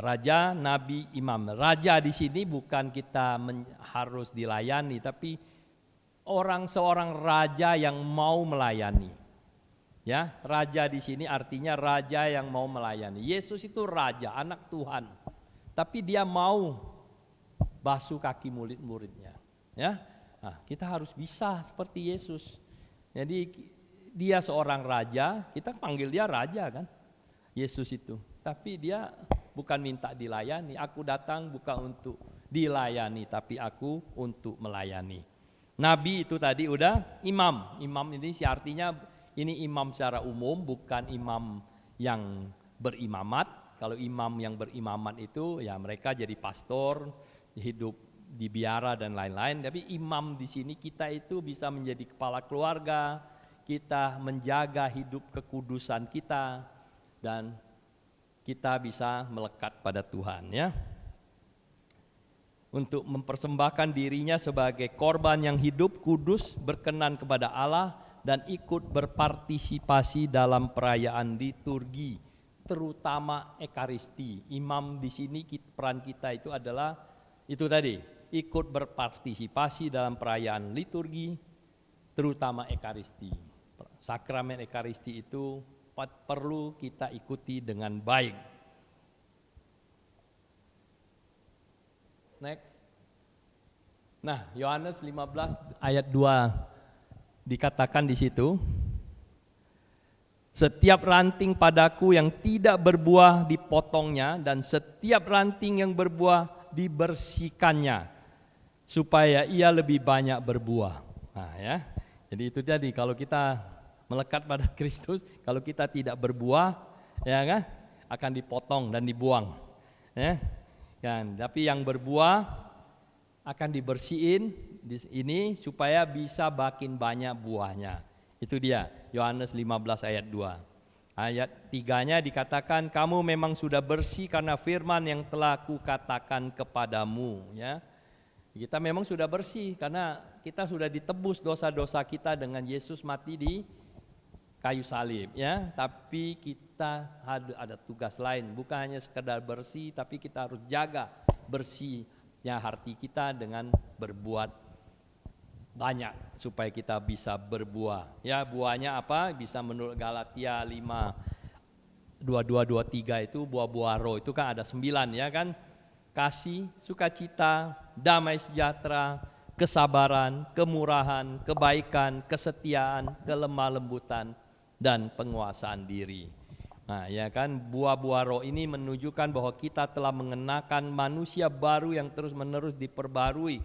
Raja, nabi, imam. Raja di sini bukan kita harus dilayani, tapi seorang raja yang mau melayani. Ya, raja di sini artinya raja yang mau melayani. Yesus itu raja, anak Tuhan. Tapi dia mau basuh kaki murid-muridnya. Ya. Nah, kita harus bisa seperti Yesus. Jadi dia seorang raja, kita panggil dia raja kan, Yesus itu. Tapi dia bukan minta dilayani, aku datang bukan untuk dilayani, tapi aku untuk melayani. Nabi itu tadi udah, imam. Imam ini artinya ini imam secara umum, bukan imam yang berimamat. Kalau imam yang berimamat itu ya mereka jadi pastor, hidup di biara dan lain-lain. Tapi imam di sini kita itu bisa menjadi kepala keluarga, kita menjaga hidup kekudusan kita, dan kita bisa melekat pada Tuhan ya. Untuk mempersembahkan dirinya sebagai korban yang hidup, kudus, berkenan kepada Allah, dan ikut berpartisipasi dalam perayaan liturgi, terutama Ekaristi. Imam di sini peran kita itu adalah itu tadi, ikut berpartisipasi dalam perayaan liturgi, terutama Ekaristi. Sakramen Ekaristi itu perlu kita ikuti dengan baik. Next. Nah, Yohanes 15 ayat 2 dikatakan di situ, setiap ranting padaku yang tidak berbuah dipotongnya, dan setiap ranting yang berbuah dibersihkannya, supaya ia lebih banyak berbuah. Nah ya, jadi itu tadi, kalau kita melekat pada Kristus, kalau kita tidak berbuah, ya kan, akan dipotong dan dibuang. Ya, kan. Tapi yang berbuah akan dibersihin di ini supaya bisa makin banyak buahnya. Itu dia, Yohanes 15 ayat 2. Ayat 3-nya dikatakan, kamu memang sudah bersih karena firman yang telah kukatakan kepadamu. Ya, kita memang sudah bersih karena kita sudah ditebus dosa-dosa kita dengan Yesus mati di kayu salib ya. Tapi kita ada tugas lain, bukan hanya sekedar bersih, tapi kita harus jaga bersihnya hati kita dengan berbuat banyak supaya kita bisa berbuah. Ya, buahnya apa? Bisa menurut Galatia 5:22-23 itu buah-buah roh itu kan ada 9 ya kan. Kasih, sukacita, damai sejahtera, kesabaran, kemurahan, kebaikan, kesetiaan, kelemah lembutan, dan penguasaan diri. Nah ya kan, buah-buah roh ini menunjukkan bahwa kita telah mengenakan manusia baru yang terus menerus diperbarui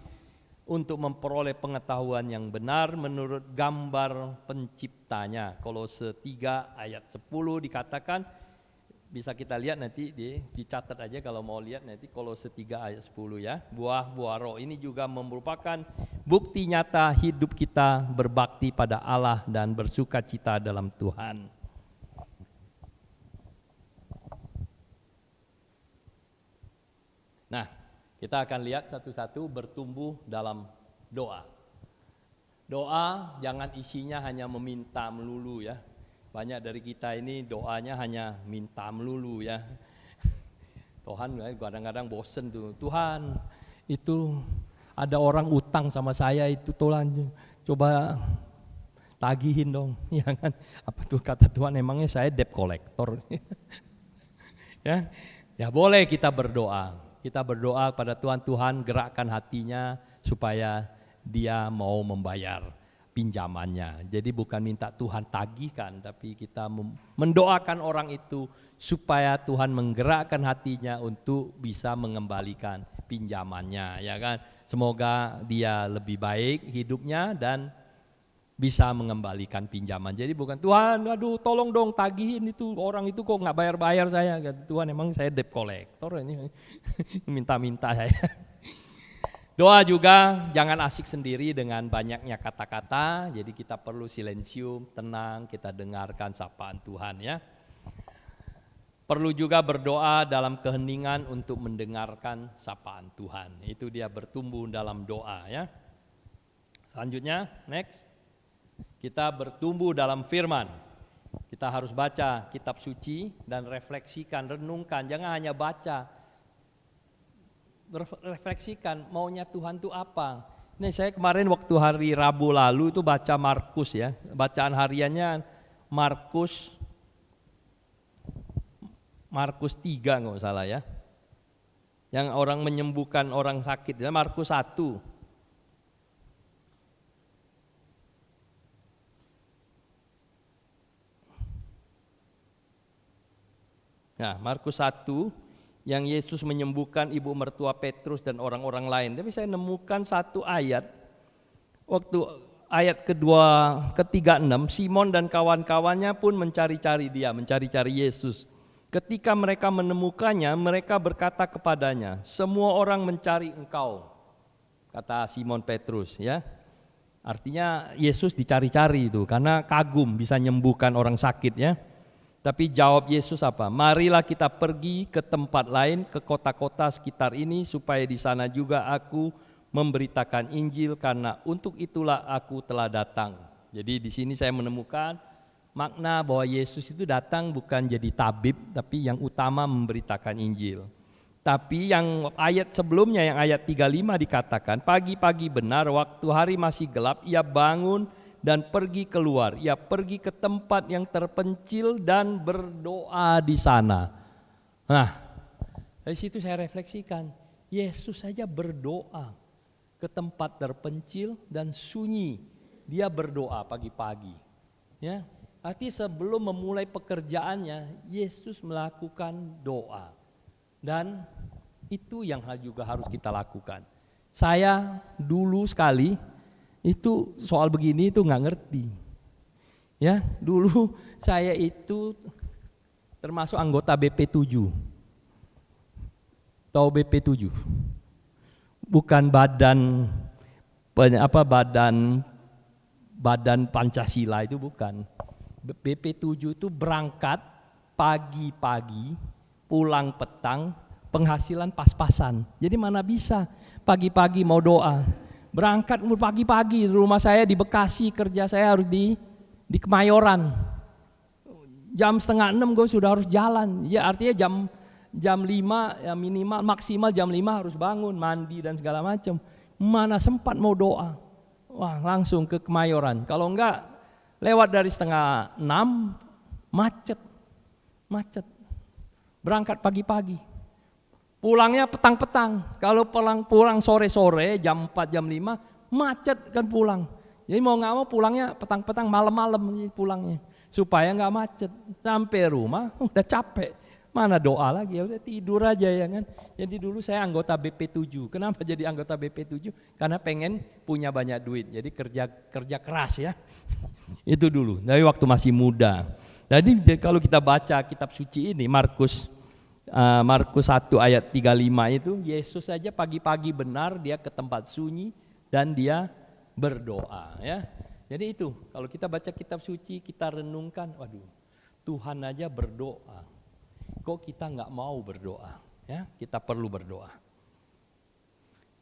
untuk memperoleh pengetahuan yang benar menurut gambar penciptanya. Kolose 3 ayat 10 dikatakan, bisa kita lihat nanti dicatat aja kalau mau lihat nanti Kolose 3 ayat 10 ya. Buah-buah roh ini juga merupakan bukti nyata hidup kita berbakti pada Allah dan bersukacita dalam Tuhan. Nah, kita akan lihat satu-satu bertumbuh dalam doa. Doa jangan isinya hanya meminta melulu ya. Banyak dari kita ini doanya hanya minta melulu ya. Tuhan kadang-kadang bosen tuh. Tuhan itu ada orang utang sama saya itu, tolong coba tagihin dong. Ya kan? Apa tuh kata Tuhan, emangnya saya debt collector? Ya, ya boleh kita berdoa. Kita berdoa pada Tuhan, Tuhan gerakkan hatinya supaya dia mau membayar pinjamannya. Jadi bukan minta Tuhan tagihkan, tapi kita mendoakan orang itu supaya Tuhan menggerakkan hatinya untuk bisa mengembalikan pinjamannya, ya kan? Semoga dia lebih baik hidupnya dan bisa mengembalikan pinjaman. Jadi bukan Tuhan, aduh tolong dong tagihin itu orang itu kok nggak bayar-bayar saya. Tuhan emang saya debt collector ini minta-minta saya. Doa juga jangan asik sendiri dengan banyaknya kata-kata, jadi kita perlu silensium, tenang, kita dengarkan sapaan Tuhan ya. Perlu juga berdoa dalam keheningan untuk mendengarkan sapaan Tuhan. Itu dia bertumbuh dalam doa ya. Selanjutnya, next. Kita bertumbuh dalam firman. Kita harus baca kitab suci dan refleksikan, renungkan, jangan hanya baca. refleksikan maunya Tuhan itu apa. Nih saya kemarin waktu hari Rabu lalu itu baca Markus ya, bacaan hariannya Markus 3 nggak salah ya. Yang orang menyembuhkan orang sakit, ya Markus 1. Nah, Markus 1 yang Yesus menyembuhkan ibu mertua Petrus dan orang-orang lain. Tapi saya nemukan satu ayat, waktu ayat ke-36, Simon dan kawan-kawannya pun mencari-cari dia, mencari-cari Yesus. Ketika mereka menemukannya, mereka berkata kepadanya, semua orang mencari engkau, kata Simon Petrus ya. Artinya Yesus dicari-cari itu, karena kagum bisa menyembuhkan orang sakit ya. Tapi jawab Yesus apa? Marilah kita pergi ke tempat lain, ke kota-kota sekitar ini, supaya di sana juga aku memberitakan Injil, karena untuk itulah aku telah datang. Jadi di sini saya menemukan makna bahwa Yesus itu datang bukan jadi tabib, tapi yang utama memberitakan Injil. Tapi yang ayat sebelumnya, yang ayat 35 dikatakan, pagi-pagi benar waktu hari masih gelap, ia bangun dan pergi keluar. Ia pergi ke tempat yang terpencil dan berdoa di sana. Nah, dari situ saya refleksikan, Yesus saja berdoa ke tempat terpencil dan sunyi. Dia berdoa pagi-pagi. Ya, artinya sebelum memulai pekerjaannya, Yesus melakukan doa. Dan itu yang juga harus kita lakukan. Saya dulu sekali itu soal begini itu nggak ngerti. Ya, dulu saya itu termasuk anggota BP7. Tahu BP7? Bukan badan Pancasila itu bukan. BP7 itu berangkat pagi-pagi, pulang petang, penghasilan pas-pasan. Jadi mana bisa pagi-pagi mau doa. Berangkat pagi-pagi, rumah saya di Bekasi, kerja saya harus di Kemayoran. Jam 5:30 gue sudah harus jalan. Ya artinya jam 5 ya minimal, maksimal jam 5 harus bangun, mandi dan segala macam. Mana sempat mau doa. Wah, langsung ke Kemayoran. Kalau enggak lewat dari 5:30 macet. Berangkat pagi-pagi. Pulangnya petang-petang. Kalau pulang sore-sore jam 4 jam 5 macet kan pulang. Jadi mau nggak mau pulangnya petang-petang, malam-malam pulangnya supaya nggak macet. Sampai rumah udah capek. Mana doa lagi, ya udah tidur aja ya kan. Jadi dulu saya anggota BP7. Kenapa jadi anggota BP7? Karena pengen punya banyak duit. Jadi kerja keras ya. Itu dulu. Dari waktu masih muda. Jadi kalau kita baca kitab suci ini Markus 1 ayat 35 itu, Yesus saja pagi-pagi benar dia ke tempat sunyi dan dia berdoa ya. Jadi itu kalau kita baca kitab suci, kita renungkan, waduh, Tuhan aja berdoa. Kok kita nggak mau berdoa ya? Kita perlu berdoa.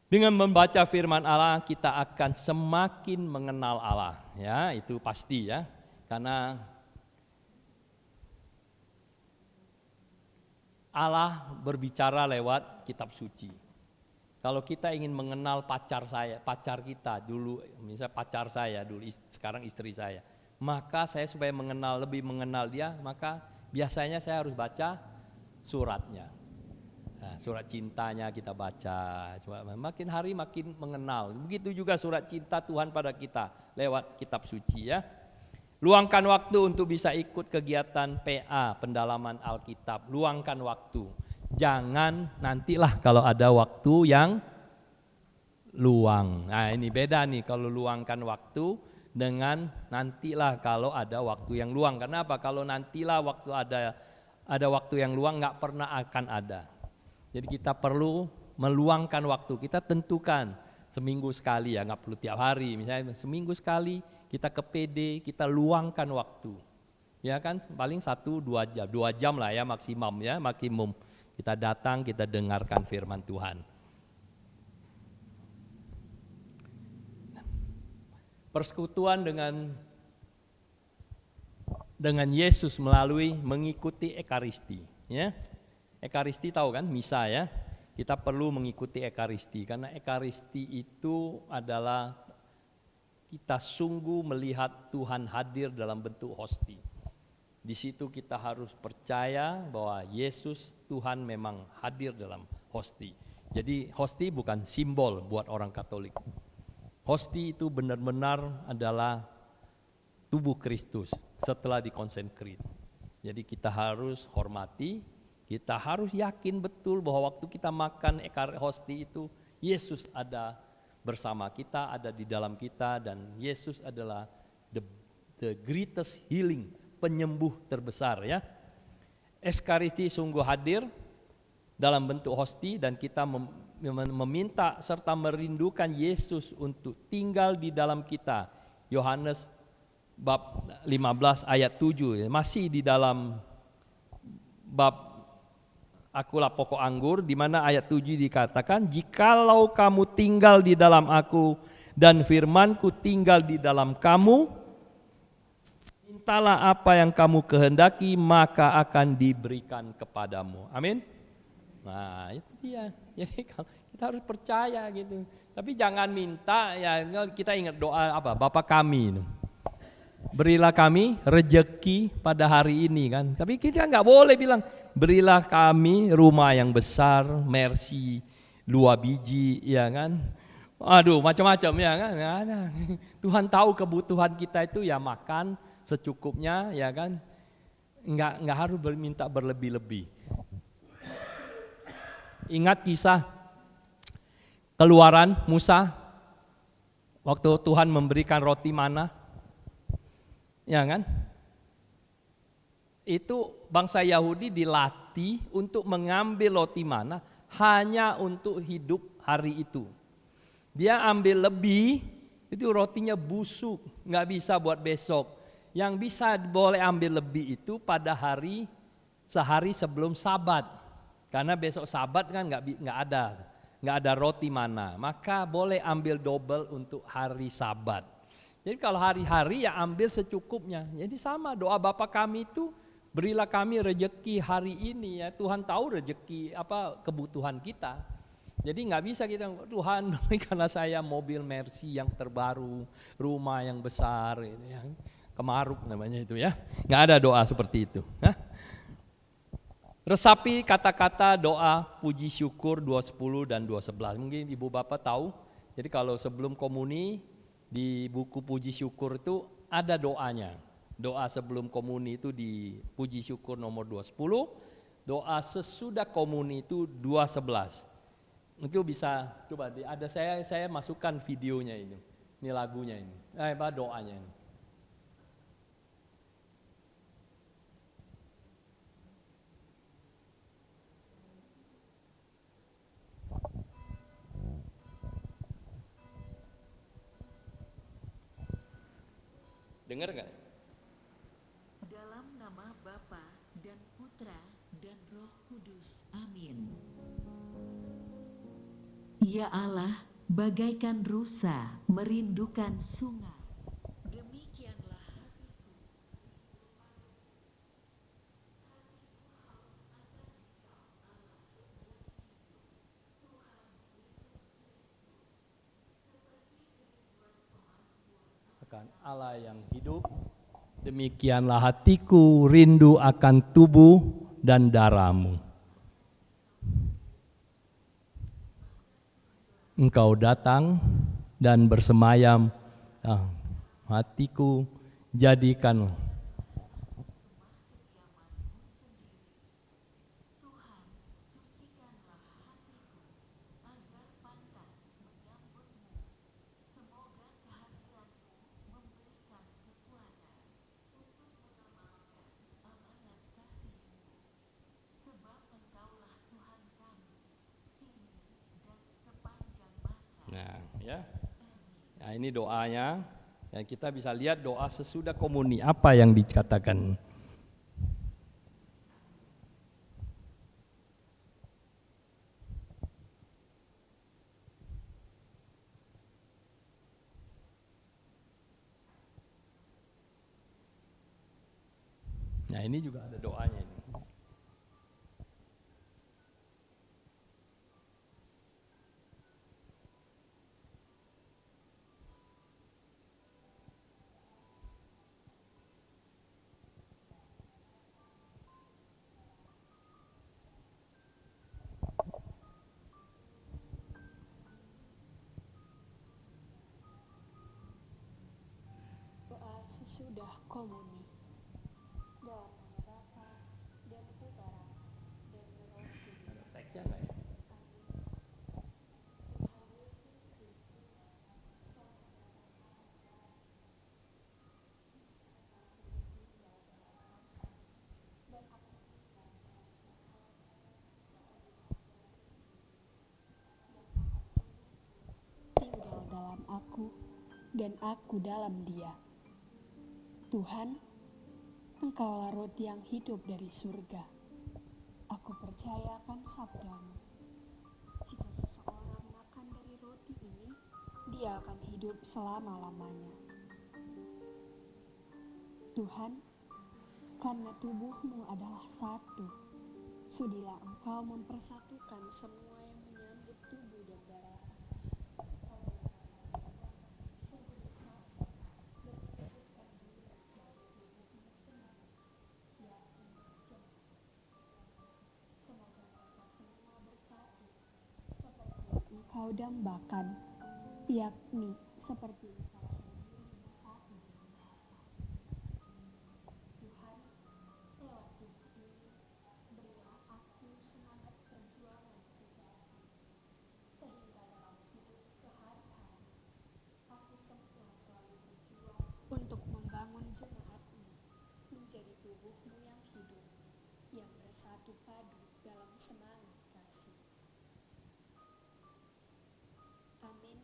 Dengan membaca firman Allah kita akan semakin mengenal Allah ya, itu pasti ya. Karena Allah berbicara lewat kitab suci. Kalau kita ingin mengenal pacar kita dulu, misalnya pacar saya dulu, sekarang istri saya, maka saya supaya lebih mengenal dia, maka biasanya saya harus baca suratnya. Nah, surat cintanya kita baca, makin hari makin mengenal. Begitu juga surat cinta Tuhan pada kita lewat kitab suci ya. Luangkan waktu untuk bisa ikut kegiatan PA, pendalaman Alkitab. Luangkan waktu. Jangan nantilah kalau ada waktu yang luang. Nah ini beda nih kalau luangkan waktu dengan nantilah kalau ada waktu yang luang. Karena apa? Kalau nantilah waktu ada waktu yang luang nggak pernah akan ada. Jadi kita perlu meluangkan waktu. Kita tentukan seminggu sekali ya, nggak perlu tiap hari. Misalnya seminggu sekali kita ke PD, kita luangkan waktu. Ya kan paling 1-2 jam, 2 jam lah ya maksimum ya, maksimum. Kita datang, kita dengarkan firman Tuhan. Persekutuan dengan Yesus melalui mengikuti Ekaristi ya. Ekaristi tahu kan, misa ya. kita perlu mengikuti Ekaristi, karena Ekaristi itu adalah kita sungguh melihat Tuhan hadir dalam bentuk hosti. Di situ kita harus percaya bahwa Yesus Tuhan memang hadir dalam hosti. Jadi hosti bukan simbol buat orang Katolik. Hosti itu benar-benar adalah tubuh Kristus setelah dikonsekrit. Jadi kita harus hormati, kita harus yakin betul bahwa waktu kita makan hosti itu Yesus ada bersama kita, ada di dalam kita, dan Yesus adalah the greatest healing, penyembuh terbesar ya. Ekaristi sungguh hadir dalam bentuk hosti, dan kita meminta serta merindukan Yesus untuk tinggal di dalam kita. Yohanes bab 15 ayat 7 ya, masih di dalam bab Akulah pokok anggur, di mana ayat 7 dikatakan, jikalau kamu tinggal di dalam aku dan firmanku tinggal di dalam kamu, mintalah apa yang kamu kehendaki maka akan diberikan kepadamu. Amin. Nah itu dia. Jadi kita harus percaya gitu. Tapi jangan minta ya, kita ingat doa apa? Bapa kami, berilah kami rejeki pada hari ini kan. Tapi kita nggak boleh bilang berilah kami rumah yang besar, mercy 2 biji, ya kan? Aduh, macam-macam ya kan? Nggak ada. Tuhan tahu kebutuhan kita itu ya makan secukupnya, ya kan? Nggak harus minta berlebih-lebih. Ingat kisah Keluaran Musa waktu Tuhan memberikan roti mana, ya kan? Itu bangsa Yahudi dilatih untuk mengambil roti mana hanya untuk hidup hari itu. Dia ambil lebih, itu rotinya busuk, nggak bisa buat besok. Yang bisa boleh ambil lebih itu pada hari sehari sebelum Sabat, karena besok Sabat kan nggak ada roti mana, maka boleh ambil double untuk hari Sabat. Jadi kalau hari-hari ya ambil secukupnya. Jadi sama doa Bapa kami itu, berilah kami rejeki hari ini ya. Tuhan tahu rejeki apa kebutuhan kita. Jadi nggak bisa kita, Tuhan berikanlah saya mobil Mercy yang terbaru, rumah yang besar, gitu ya. Kemaruk namanya itu ya. Nggak ada doa seperti itu. Hah? Resapi kata-kata doa puji syukur 2:10 dan 2:11. Mungkin ibu bapak tahu. Jadi kalau sebelum komuni di buku puji syukur itu ada doanya. Doa sebelum komuni itu di puji syukur nomor 2:10, doa sesudah komuni itu 2:11. Itu bisa coba ada saya masukkan videonya ini. Ini lagunya ini. Doanya ini. Dengar nggak? Dalam nama Bapa dan Putra dan Roh Kudus. Amin. Ya Allah, bagaikan rusa merindukan sungai. Demikianlah hatiku. Akan Allah yang hidup, demikianlah hatiku rindu akan tubuh dan darahmu. Engkau datang dan bersemayam, hatiku jadikan. Nah, ini doanya. Ya, kita bisa lihat doa sesudah komuni apa yang dikatakan. Nah, ini juga ada doanya ini. sesudah komuni. Dalam nama Bapa dan Putra dan Roh Kudus. Amin. Tuhan Yesus Kristus, selamat tinggal dalam aku dan aku dalam Dia. Tuhan, Engkaulah roti yang hidup dari surga. Aku percaya akan sabdamu. Jika seseorang makan dari roti ini, dia akan hidup selama-lamanya. Tuhan, karena tubuhmu adalah satu, sudilah Engkau mempersatukan semua yang menyambut tubuh dan darah. Engkau dambakan, yakni seperti Engkau sendiri bersatu dengan Bapa. Tuhan, lewat tubuh ini, berilah aku semangat perjuangan sejati, sehingga dalam hidup sehari-hari, aku semua selalu berjuang untuk membangun jemaat-Mu menjadi tubuh-Mu yang hidup, yang bersatu padu dalam semangat kasih. Amin.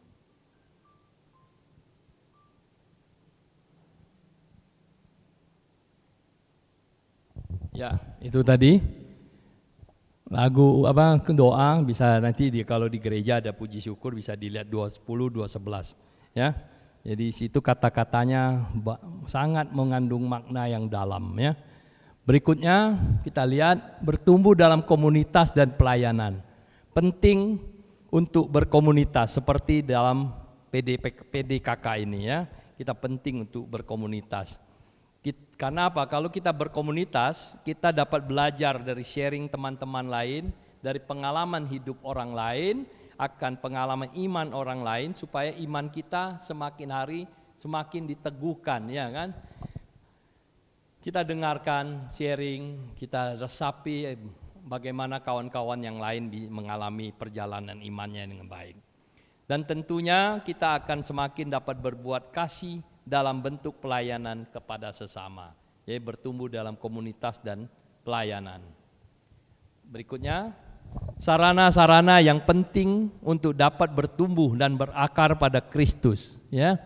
Ya, itu tadi lagu doa bisa nanti kalau di gereja ada puji syukur bisa dilihat 210 211 ya. Jadi situ kata-katanya sangat mengandung makna yang dalam ya. Berikutnya kita lihat bertumbuh dalam komunitas dan pelayanan. Penting untuk berkomunitas seperti dalam PDKK ini ya. Kita penting untuk berkomunitas. Karena apa? Kalau kita berkomunitas, kita dapat belajar dari sharing teman-teman lain, dari pengalaman hidup orang lain, akan pengalaman iman orang lain, supaya iman kita semakin hari semakin diteguhkan, ya kan? Kita dengarkan, sharing, kita resapi bagaimana kawan-kawan yang lain mengalami perjalanan imannya dengan baik. Dan tentunya kita akan semakin dapat berbuat kasih dalam bentuk pelayanan kepada sesama, yaitu bertumbuh dalam komunitas dan pelayanan. Berikutnya, sarana-sarana yang penting untuk dapat bertumbuh dan berakar pada Kristus. Ya,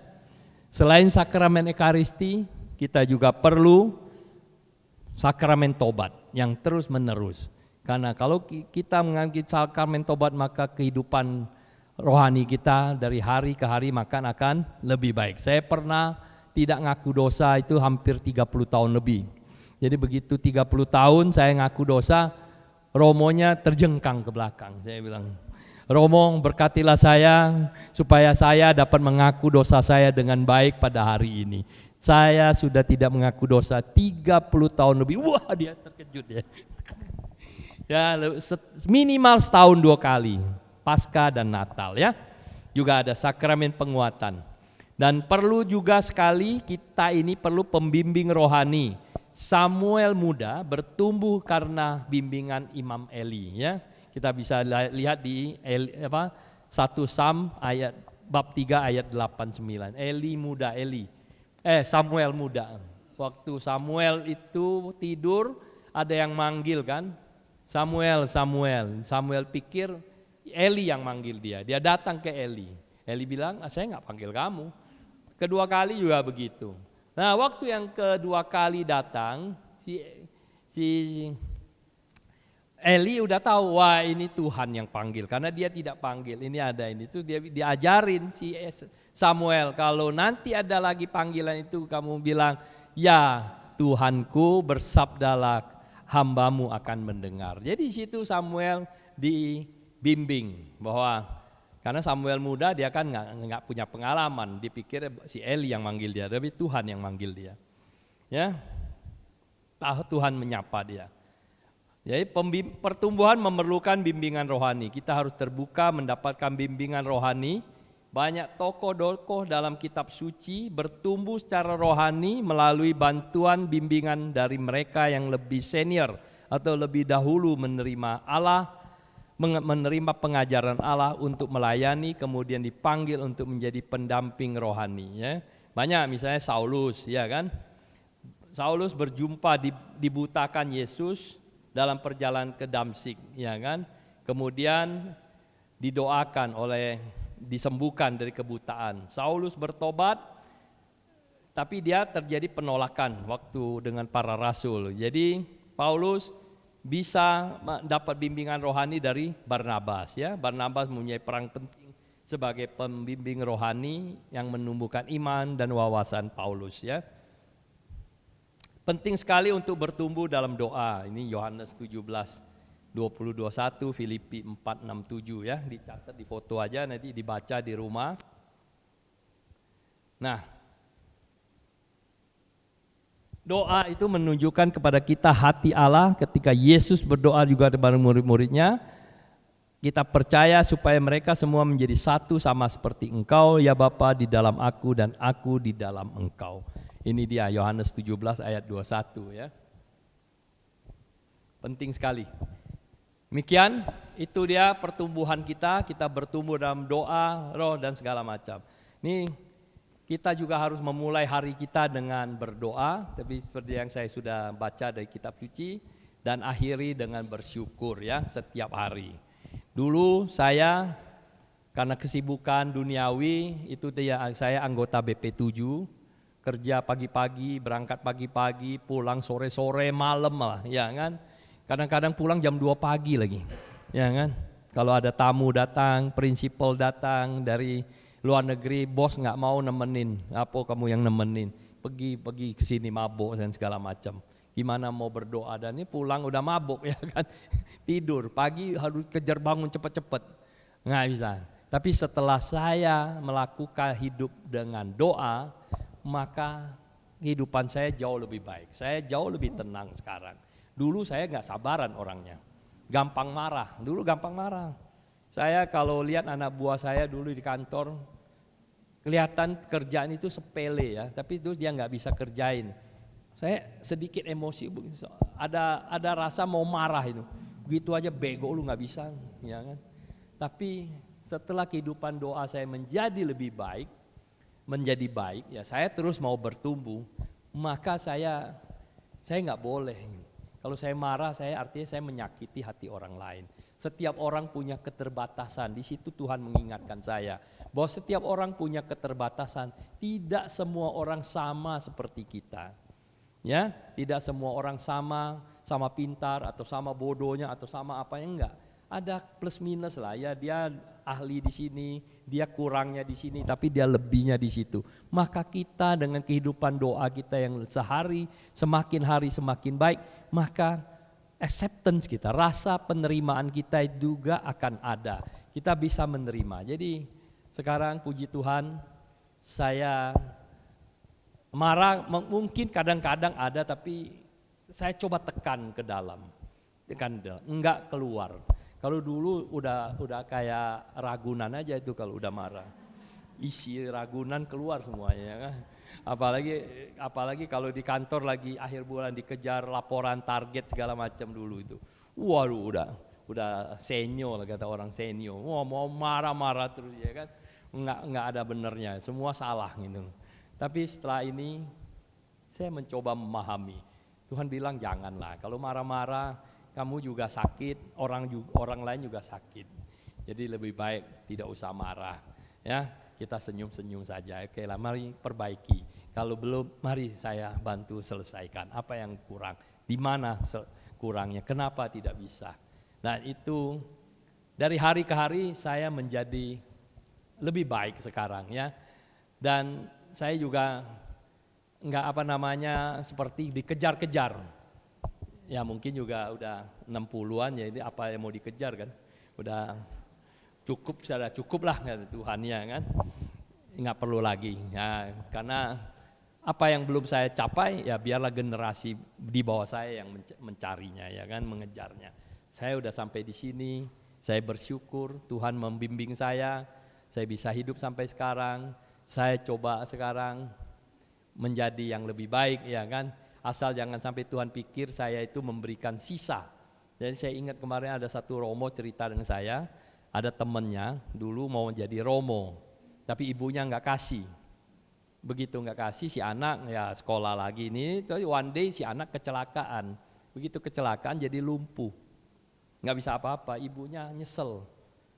selain sakramen Ekaristi, kita juga perlu sakramen tobat yang terus menerus. Karena kalau kita mengambil sakramen tobat, maka kehidupan rohani kita dari hari ke hari akan lebih baik. Saya pernah tidak ngaku dosa itu hampir 30 tahun lebih. Jadi begitu 30 tahun saya ngaku dosa, romonya terjengkang ke belakang. Saya bilang, Romo berkatilah saya supaya saya dapat mengaku dosa saya dengan baik pada hari ini. Saya sudah tidak mengaku dosa 30 tahun lebih. Wah, dia terkejut ya. Ya, minimal setahun 2 kali. Paskah dan Natal ya. Juga ada sakramen penguatan. Dan perlu juga sekali kita ini perlu pembimbing rohani. Samuel muda bertumbuh karena bimbingan Imam Eli ya. Kita bisa lihat di 1 Sam ayat bab 3 ayat 8-9. Samuel muda. Waktu Samuel itu tidur ada yang manggil kan. Samuel pikir Eli yang manggil dia. Dia datang ke Eli. Eli bilang, saya nggak panggil kamu. Kedua kali juga begitu. Nah, waktu yang kedua kali datang, si Eli udah tahu, wah ini Tuhan yang panggil. Karena dia tidak panggil, ini ada ini. Itu dia diajarin si Samuel, kalau nanti ada lagi panggilan itu kamu bilang, ya Tuhanku bersabdalah, hambamu akan mendengar. Jadi situ Samuel dibimbing bahwa karena Samuel muda dia kan nggak punya pengalaman, dipikir si Eli yang manggil dia, tapi Tuhan yang manggil dia. Ya, Tuhan menyapa dia. Jadi pertumbuhan memerlukan bimbingan rohani. Kita harus terbuka mendapatkan bimbingan rohani Banyak tokoh-tokoh dalam kitab suci bertumbuh secara rohani melalui bantuan bimbingan dari mereka yang lebih senior atau lebih dahulu menerima Allah, menerima pengajaran Allah untuk melayani, kemudian dipanggil untuk menjadi pendamping rohani. Ya. Banyak misalnya Saulus, ya kan? Saulus berjumpa dibutakan Yesus dalam perjalanan ke Damsyik, ya kan? Kemudian didoakan disembuhkan dari kebutaan. Saulus bertobat, tapi dia terjadi penolakan waktu dengan para rasul. Jadi Paulus bisa dapat bimbingan rohani dari Barnabas. Ya, Barnabas mempunyai peran penting sebagai pembimbing rohani yang menumbuhkan iman dan wawasan Paulus. Ya. Penting sekali untuk bertumbuh dalam doa. Ini Yohanes 17:20-21, Filipi 4:6-7 ya, dicatat, difoto aja, nanti dibaca di rumah. Nah, doa itu menunjukkan kepada kita hati Allah. Ketika Yesus berdoa juga kepada murid-muridnya, kita percaya supaya mereka semua menjadi satu sama seperti Engkau ya Bapa di dalam aku dan aku di dalam Engkau. Ini dia Yohanes 17 ayat 21 ya. Penting sekali. Demikian, itu dia pertumbuhan kita bertumbuh dalam doa, roh dan segala macam. Ini kita juga harus memulai hari kita dengan berdoa, tapi seperti yang saya sudah baca dari kitab suci, dan akhiri dengan bersyukur ya setiap hari. Dulu saya karena kesibukan duniawi itu saya anggota BP7, kerja pagi-pagi, berangkat pagi-pagi, pulang sore-sore, malam lah, ya kan. Kadang-kadang pulang jam 2 pagi lagi, ya kan. Kalau ada tamu datang, prinsipal datang dari luar negeri, bos nggak mau nemenin, apa kamu yang nemenin, pergi ke sini mabuk dan segala macam. Gimana mau berdoa, dan ini pulang udah mabuk ya kan, tidur, pagi harus kejar bangun cepet-cepet, nggak bisa. Tapi setelah saya melakukan hidup dengan doa, maka kehidupan saya jauh lebih baik, saya jauh lebih tenang sekarang. Dulu saya nggak sabaran orangnya, gampang marah, dulu gampang marah. Saya kalau lihat anak buah saya dulu di kantor, kelihatan kerjaan itu sepele ya, tapi terus dia nggak bisa kerjain. Saya sedikit emosi, ada rasa mau marah itu, begitu aja bego lu nggak bisa, ya kan. Tapi setelah kehidupan doa saya menjadi lebih baik, ya saya terus mau bertumbuh, maka saya nggak boleh. Kalau saya marah, artinya saya menyakiti hati orang lain. Setiap orang punya keterbatasan, di situ Tuhan mengingatkan saya bahwa setiap orang punya keterbatasan, tidak semua orang sama seperti kita. Ya, tidak semua orang sama pintar atau sama bodohnya atau sama apa yang enggak. Ada plus minus lah ya, dia ahli di sini, dia kurangnya di sini, tapi dia lebihnya di situ. Maka kita dengan kehidupan doa kita yang semakin hari semakin baik, maka acceptance kita, rasa penerimaan kita juga akan ada. Kita bisa menerima. Jadi sekarang puji Tuhan, saya marah mungkin kadang-kadang ada, tapi saya coba tekan ke dalam, enggak keluar. Kalau dulu udah kayak Ragunan aja itu kalau udah marah, isi Ragunan keluar semuanya kan. Apalagi kalau di kantor lagi akhir bulan dikejar laporan target segala macam dulu itu. Waduh udah senior lah kata orang senior. Wah, mau marah-marah terus ya kan. Enggak ada benernya, semua salah gitu. Tapi setelah ini saya mencoba memahami. Tuhan bilang janganlah, kalau marah-marah kamu juga sakit, orang lain juga sakit. Jadi lebih baik tidak usah marah. Ya, kita senyum-senyum saja. Oke lah, mari perbaiki. Kalau belum, mari saya bantu selesaikan. Apa yang kurang? Di mana kurangnya? Kenapa tidak bisa? Nah itu dari hari ke hari saya menjadi lebih baik sekarang ya. Dan saya juga enggak seperti dikejar-kejar. Ya mungkin juga udah 60-an ya, ini apa yang mau dikejar kan. Udah cukup lah kata Tuhan ya kan. Enggak perlu lagi ya, karena apa yang belum saya capai ya biarlah generasi di bawah saya yang mencarinya ya kan, mengejarnya. Saya udah sampai di sini, saya bersyukur Tuhan membimbing saya saya bisa hidup sampai sekarang, saya coba sekarang menjadi yang lebih baik, ya kan. Asal jangan sampai Tuhan pikir saya itu memberikan sisa. Jadi saya ingat kemarin ada satu Romo cerita dengan saya, ada temennya dulu mau jadi Romo, tapi ibunya nggak kasih. Begitu nggak kasih, si anak ya sekolah lagi ini, one day si anak kecelakaan. Begitu kecelakaan jadi lumpuh, nggak bisa apa-apa, ibunya nyesel.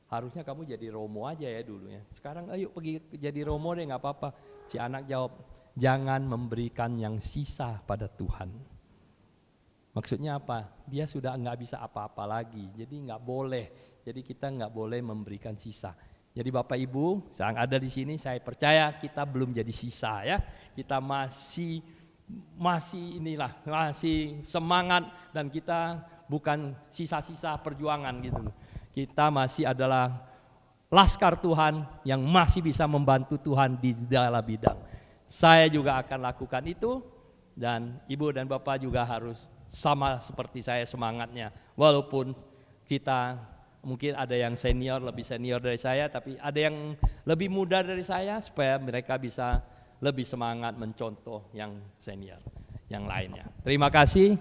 Harusnya kamu jadi Romo aja ya dulu ya. Sekarang ayo pergi jadi Romo deh, nggak apa-apa. Si anak jawab, jangan memberikan yang sisa pada Tuhan. Maksudnya apa? Dia sudah nggak bisa apa-apa lagi, jadi nggak boleh. Jadi kita nggak boleh memberikan sisa. Jadi Bapak Ibu yang ada di sini, saya percaya kita belum jadi sisa ya. Kita masih semangat, dan kita bukan sisa-sisa perjuangan gitu. Kita masih adalah laskar Tuhan yang masih bisa membantu Tuhan di dalam bidang. Saya juga akan lakukan itu, dan Ibu dan Bapak juga harus sama seperti saya semangatnya. Walaupun kita mungkin ada yang senior, lebih senior dari saya, tapi ada yang lebih muda dari saya, supaya mereka bisa lebih semangat mencontoh yang senior, yang lainnya. Terima kasih.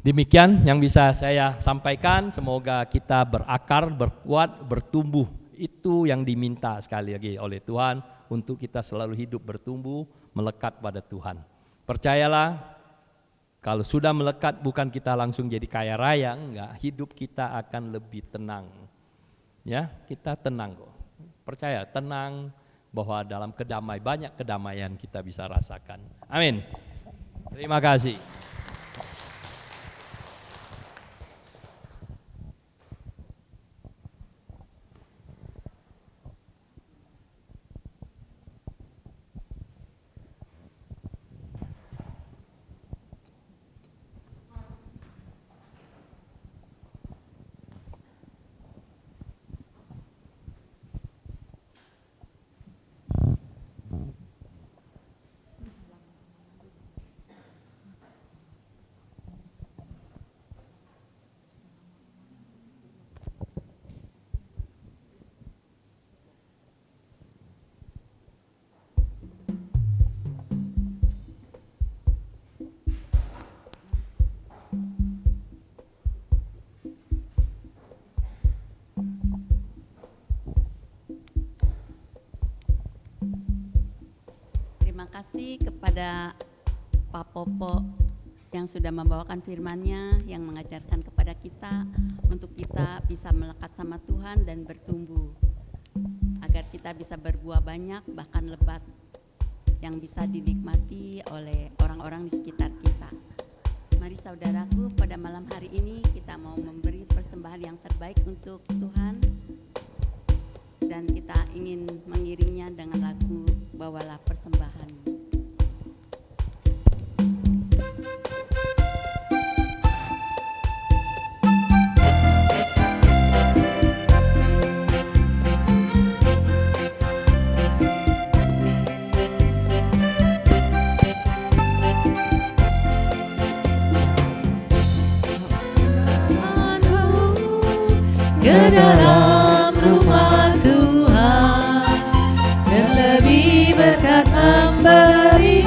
Demikian yang bisa saya sampaikan, semoga kita berakar, berkuat, bertumbuh. Itu yang diminta sekali lagi oleh Tuhan, untuk kita selalu hidup bertumbuh, melekat pada Tuhan. Percayalah, kalau sudah melekat bukan kita langsung jadi kaya raya, enggak, hidup kita akan lebih tenang. Ya, kita tenang kok. Percaya, tenang, bahwa dalam banyak kedamaian kita bisa rasakan. Amin. Terima kasih. Terima kasih kepada Pak Popo yang sudah membawakan firman-Nya, yang mengajarkan kepada kita untuk kita bisa melekat sama Tuhan dan bertumbuh, agar kita bisa berbuah banyak, bahkan lebat, yang bisa dinikmati oleh orang-orang di sekitar kita. Mari saudaraku, pada malam hari ini kita mau memberi persembahan yang terbaik untuk Tuhan, dan kita ingin mengiringnya dengan lagu Bawalah Persembahan. Ke dalam rumah Tuhan, terlebih berkat memberi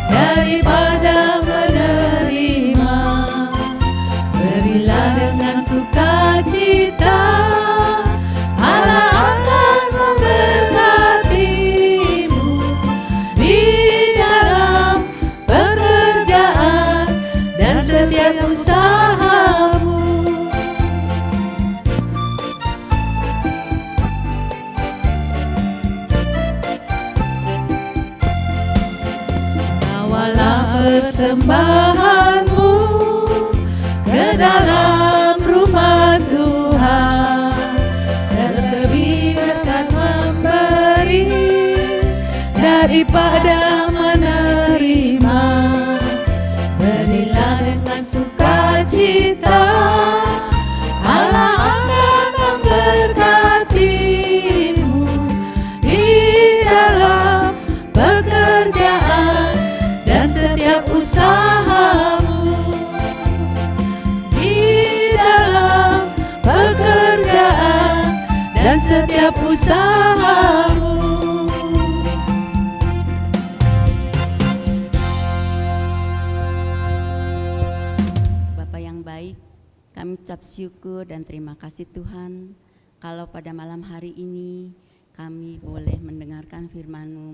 daripada menerima. Berilah dengan sukacita, Allah akan memberkatimu di dalam pekerjaan dan setiap usahamu. Persembahanmu ke dalam rumah Tuhan, terlebih berkat memberi daripada menerima. Berilah dengan sukacita, Allah akan memberkatimu di dalam pekerjaan dan setiap usahamu, di dalam pekerjaan dan setiap setiap usahamu. Bapa yang baik, kami ucap syukur dan terima kasih Tuhan, kalau pada malam hari ini kami boleh mendengarkan firman-Mu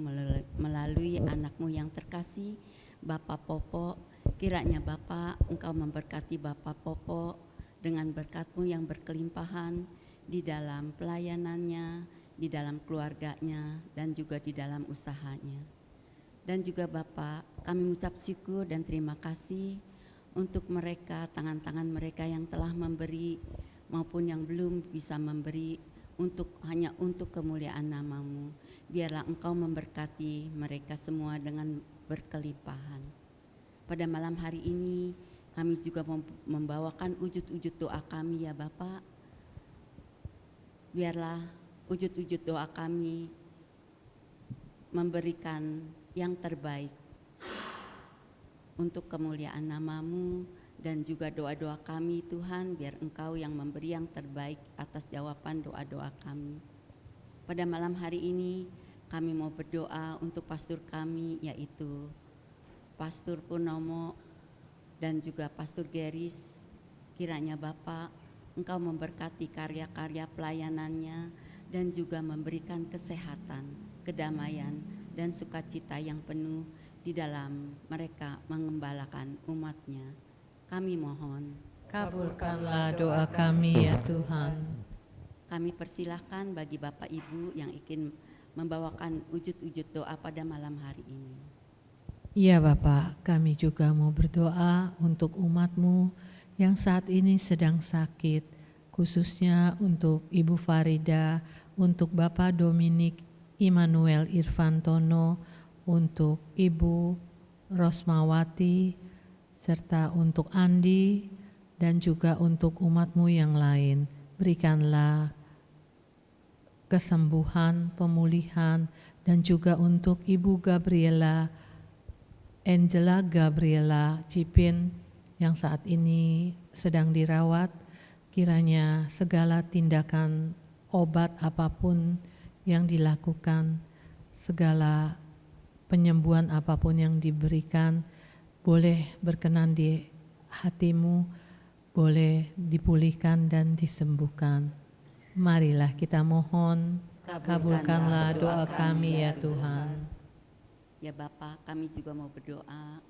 melalui anak-Mu yang terkasih, Bapak Popo. Kiranya Bapak, Engkau memberkati Bapak Popo dengan berkat-Mu yang berkelimpahan di dalam pelayanannya, di dalam keluarganya, dan juga di dalam usahanya. Dan juga Bapak, kami mengucap syukur dan terima kasih untuk mereka, tangan-tangan mereka yang telah memberi maupun yang belum bisa memberi, hanya untuk kemuliaan nama-Mu. Biarlah Engkau memberkati mereka semua dengan berkelimpahan. Pada malam hari ini kami juga membawakan wujud-wujud doa kami ya Bapak. Biarlah wujud-wujud doa kami memberikan yang terbaik untuk kemuliaan nama-Mu, dan juga doa-doa kami Tuhan, biar Engkau yang memberi yang terbaik atas jawaban doa-doa kami. Pada malam hari ini kami mau berdoa untuk pastor kami, yaitu Pastor Purnomo dan juga Pastor Geris. Kiranya Bapak, Engkau memberkati karya-karya pelayanannya dan juga memberikan kesehatan, kedamaian, dan sukacita yang penuh di dalam mereka mengembalakan umat-Nya. Kami mohon, Kabulkanlah doa kami ya Tuhan. kami persilahkan bagi Bapak Ibu yang ingin membawakan wujud-wujud doa pada malam hari ini. Ya Bapak, kami juga mau berdoa untuk umat-Mu yang saat ini sedang sakit, khususnya untuk Ibu Farida, untuk Bapak Dominik Immanuel Irfantono, untuk Ibu Rosmawati, serta untuk Andi, dan juga untuk umat-Mu yang lain. Berikanlah kesembuhan, pemulihan, dan juga untuk Ibu Gabriela, Angela Gabriela Cipin yang saat ini sedang dirawat. Kiranya segala tindakan obat apapun yang dilakukan, segala penyembuhan apapun yang diberikan, boleh berkenan di hati-Mu, boleh dipulihkan dan disembuhkan. Marilah kita mohon, kabulkanlah doa kami ya Tuhan. Ya Bapak, kami juga mau berdoa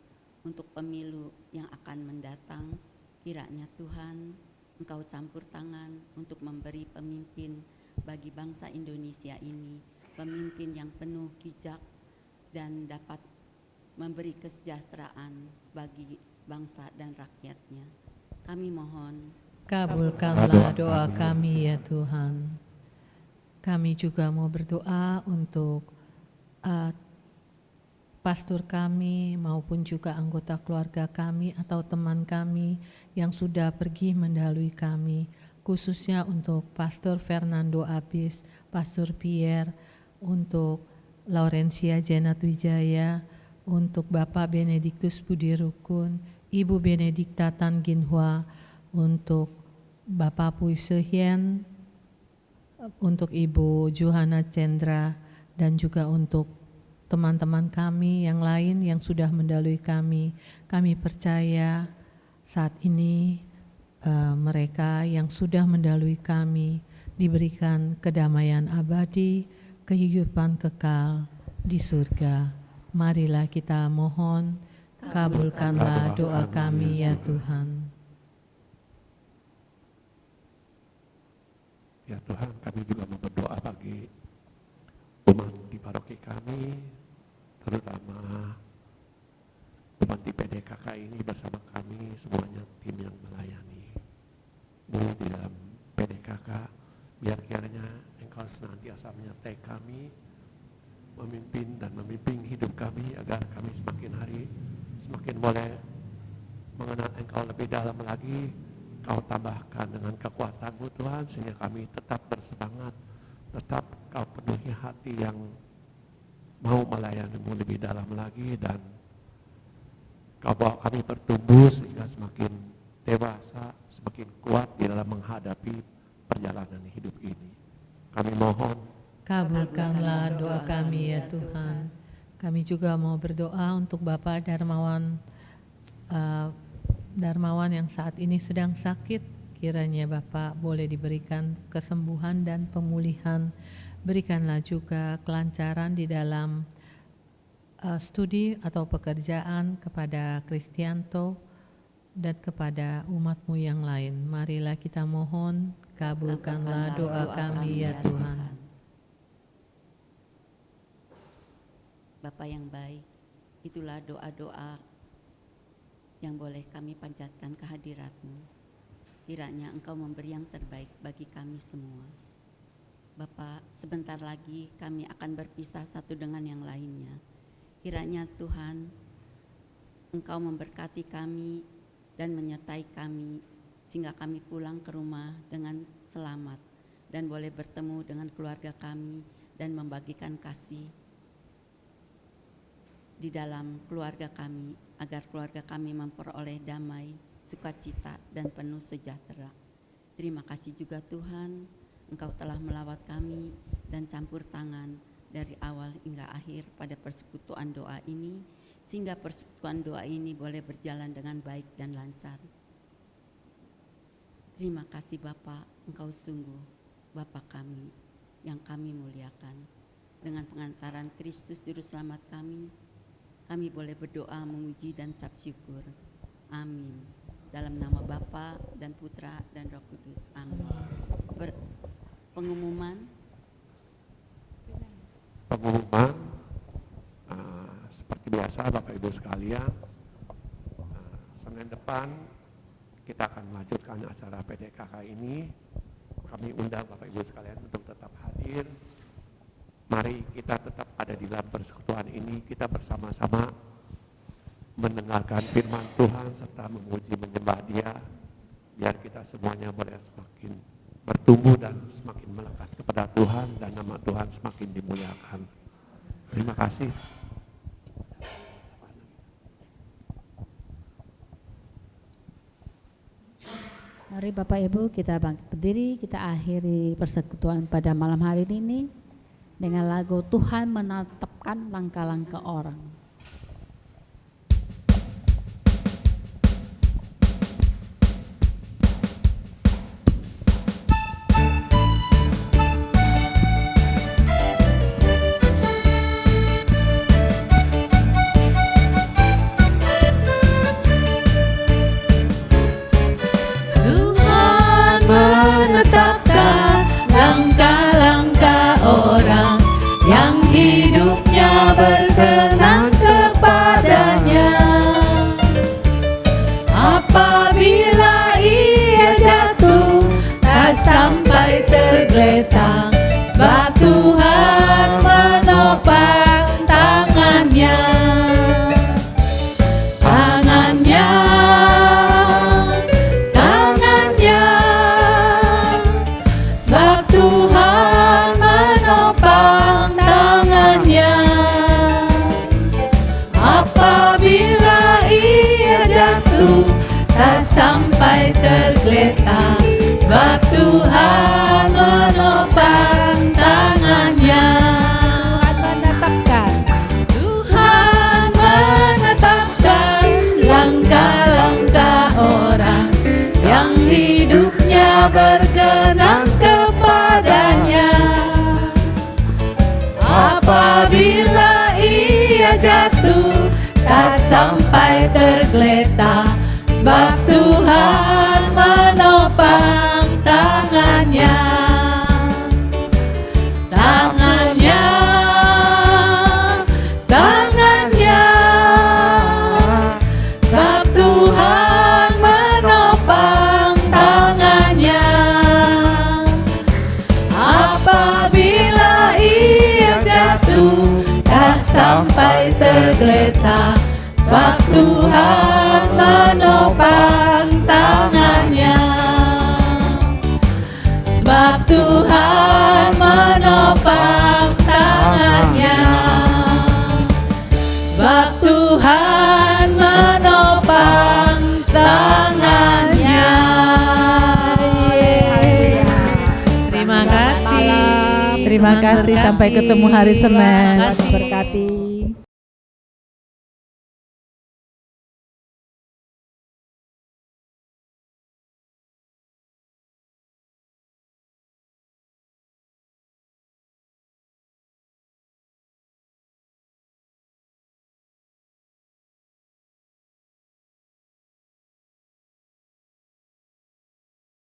untuk pemilu yang akan mendatang. Kiranya Tuhan, Engkau campur tangan untuk memberi pemimpin bagi bangsa Indonesia ini, pemimpin yang penuh bijak dan dapat memberi kesejahteraan bagi bangsa dan rakyatnya. Kami mohon, kabulkanlah doa kami ya Tuhan. Kami juga mau berdoa untuk pastor kami maupun juga anggota keluarga kami atau teman kami yang sudah pergi mendahului kami, khususnya untuk Pastor Fernando Abis, Pastor Pierre, untuk Laurencia Jenat Wijaya, untuk Bapak Benediktus Budi Rukun, Ibu Benedikta Tan Ginhua, untuk Bapak Pui Sehien, untuk Ibu Johanna Cendra, dan juga untuk teman-teman kami yang lain yang sudah mendahului kami. Kami percaya saat ini mereka yang sudah mendahului kami diberikan kedamaian abadi, kehidupan kekal di surga. Marilah kita mohon, kabulkanlah doa kami ya Tuhan. Ya Tuhan, kami juga mau berdoa bagi umat di paroki kami, terutama umat di PDKK ini bersama kami, semuanya tim yang melayani di dalam PDKK. Biar kiranya Engkau senantiasa menyertai kami, memimpin dan membimbing hidup kami, agar kami semakin hari semakin boleh mengenal Engkau lebih dalam lagi. Kau tambahkan dengan kekuatan-Mu Tuhan, sehingga kami tetap bersemangat, tetap Kau penuhi hati yang mau melayani-Mu lebih dalam lagi, dan Kau bawa kami bertumbuh sehingga semakin dewasa, semakin kuat di dalam menghadapi perjalanan hidup ini. Kami mohon Kabulkanlah doa kami ya Tuhan. Kami juga mau berdoa untuk Bapak Darmawan yang saat ini sedang sakit. Kiranya Bapak boleh diberikan kesembuhan dan pemulihan. Berikanlah juga kelancaran di dalam studi atau pekerjaan kepada Kristianto dan kepada umat-Mu yang lain. Marilah kita mohon, kabulkanlah doa kami ya Tuhan. Bapa yang baik, itulah doa-doa yang boleh kami panjatkan ke hadirat-Mu. Kiranya Engkau memberi yang terbaik bagi kami semua. Bapa, sebentar lagi kami akan berpisah satu dengan yang lainnya. Kiranya Tuhan, Engkau memberkati kami dan menyertai kami, sehingga kami pulang ke rumah dengan selamat dan boleh bertemu dengan keluarga kami dan membagikan kasih di dalam keluarga kami, agar keluarga kami memperoleh damai, sukacita, dan penuh sejahtera. Terima kasih juga Tuhan, Engkau telah melawat kami dan campur tangan dari awal hingga akhir pada persekutuan doa ini, sehingga persekutuan doa ini boleh berjalan dengan baik dan lancar. Terima kasih Bapa, Engkau sungguh Bapa kami yang kami muliakan. Dengan pengantaran Kristus Juru Selamat kami boleh berdoa, memuji dan ucap syukur. Amin. Dalam nama Bapa dan Putra dan Roh Kudus. Amin. Pengumuman seperti biasa Bapak Ibu sekalian, Senin depan kita akan melanjutkan acara PDKK ini. Kami undang Bapak Ibu sekalian untuk tetap hadir. Mari kita tetap ada di dalam persekutuan ini, kita bersama-sama mendengarkan firman Tuhan serta memuji menyembah Dia, biar kita semuanya boleh semakin bertumbuh dan semakin melekat kepada Tuhan dan nama Tuhan semakin dimuliakan. Terima kasih. Mari Bapak Ibu kita bangkit berdiri, kita akhiri persekutuan pada malam hari ini dengan lagu Tuhan Menatapkan Langkah-langkah Orang. Tuhan menetapkan langkah-langkah orang yang hidupnya berkenan kepadanya. Apabila ia jatuh, tak sampai tergeletak, sebab Tuhan menopang tangannya. Sebab Tuhan menopang tangannya. Apabila ia jatuh, tak sampai tergeletak, sebab Tuhan menopang tangannya. Tuhan menetapkan langkah-langkah orang yang hidupnya berkenan kepadanya. Apabila ia jatuh, tak sampai tergeletak, sebab Tuhan menopang tangannya. Tangannya, sebab Tuhan menopang tangannya. Apabila ia jatuh, tak sampai tergeletak, sebab Tuhan menopang tangannya. Sebab Tuhan menopang tangannya. Sebab Tuhan menopang tangannya. Terima kasih. Terima kasih, sampai ketemu hari Senin. Tuhan memberkati.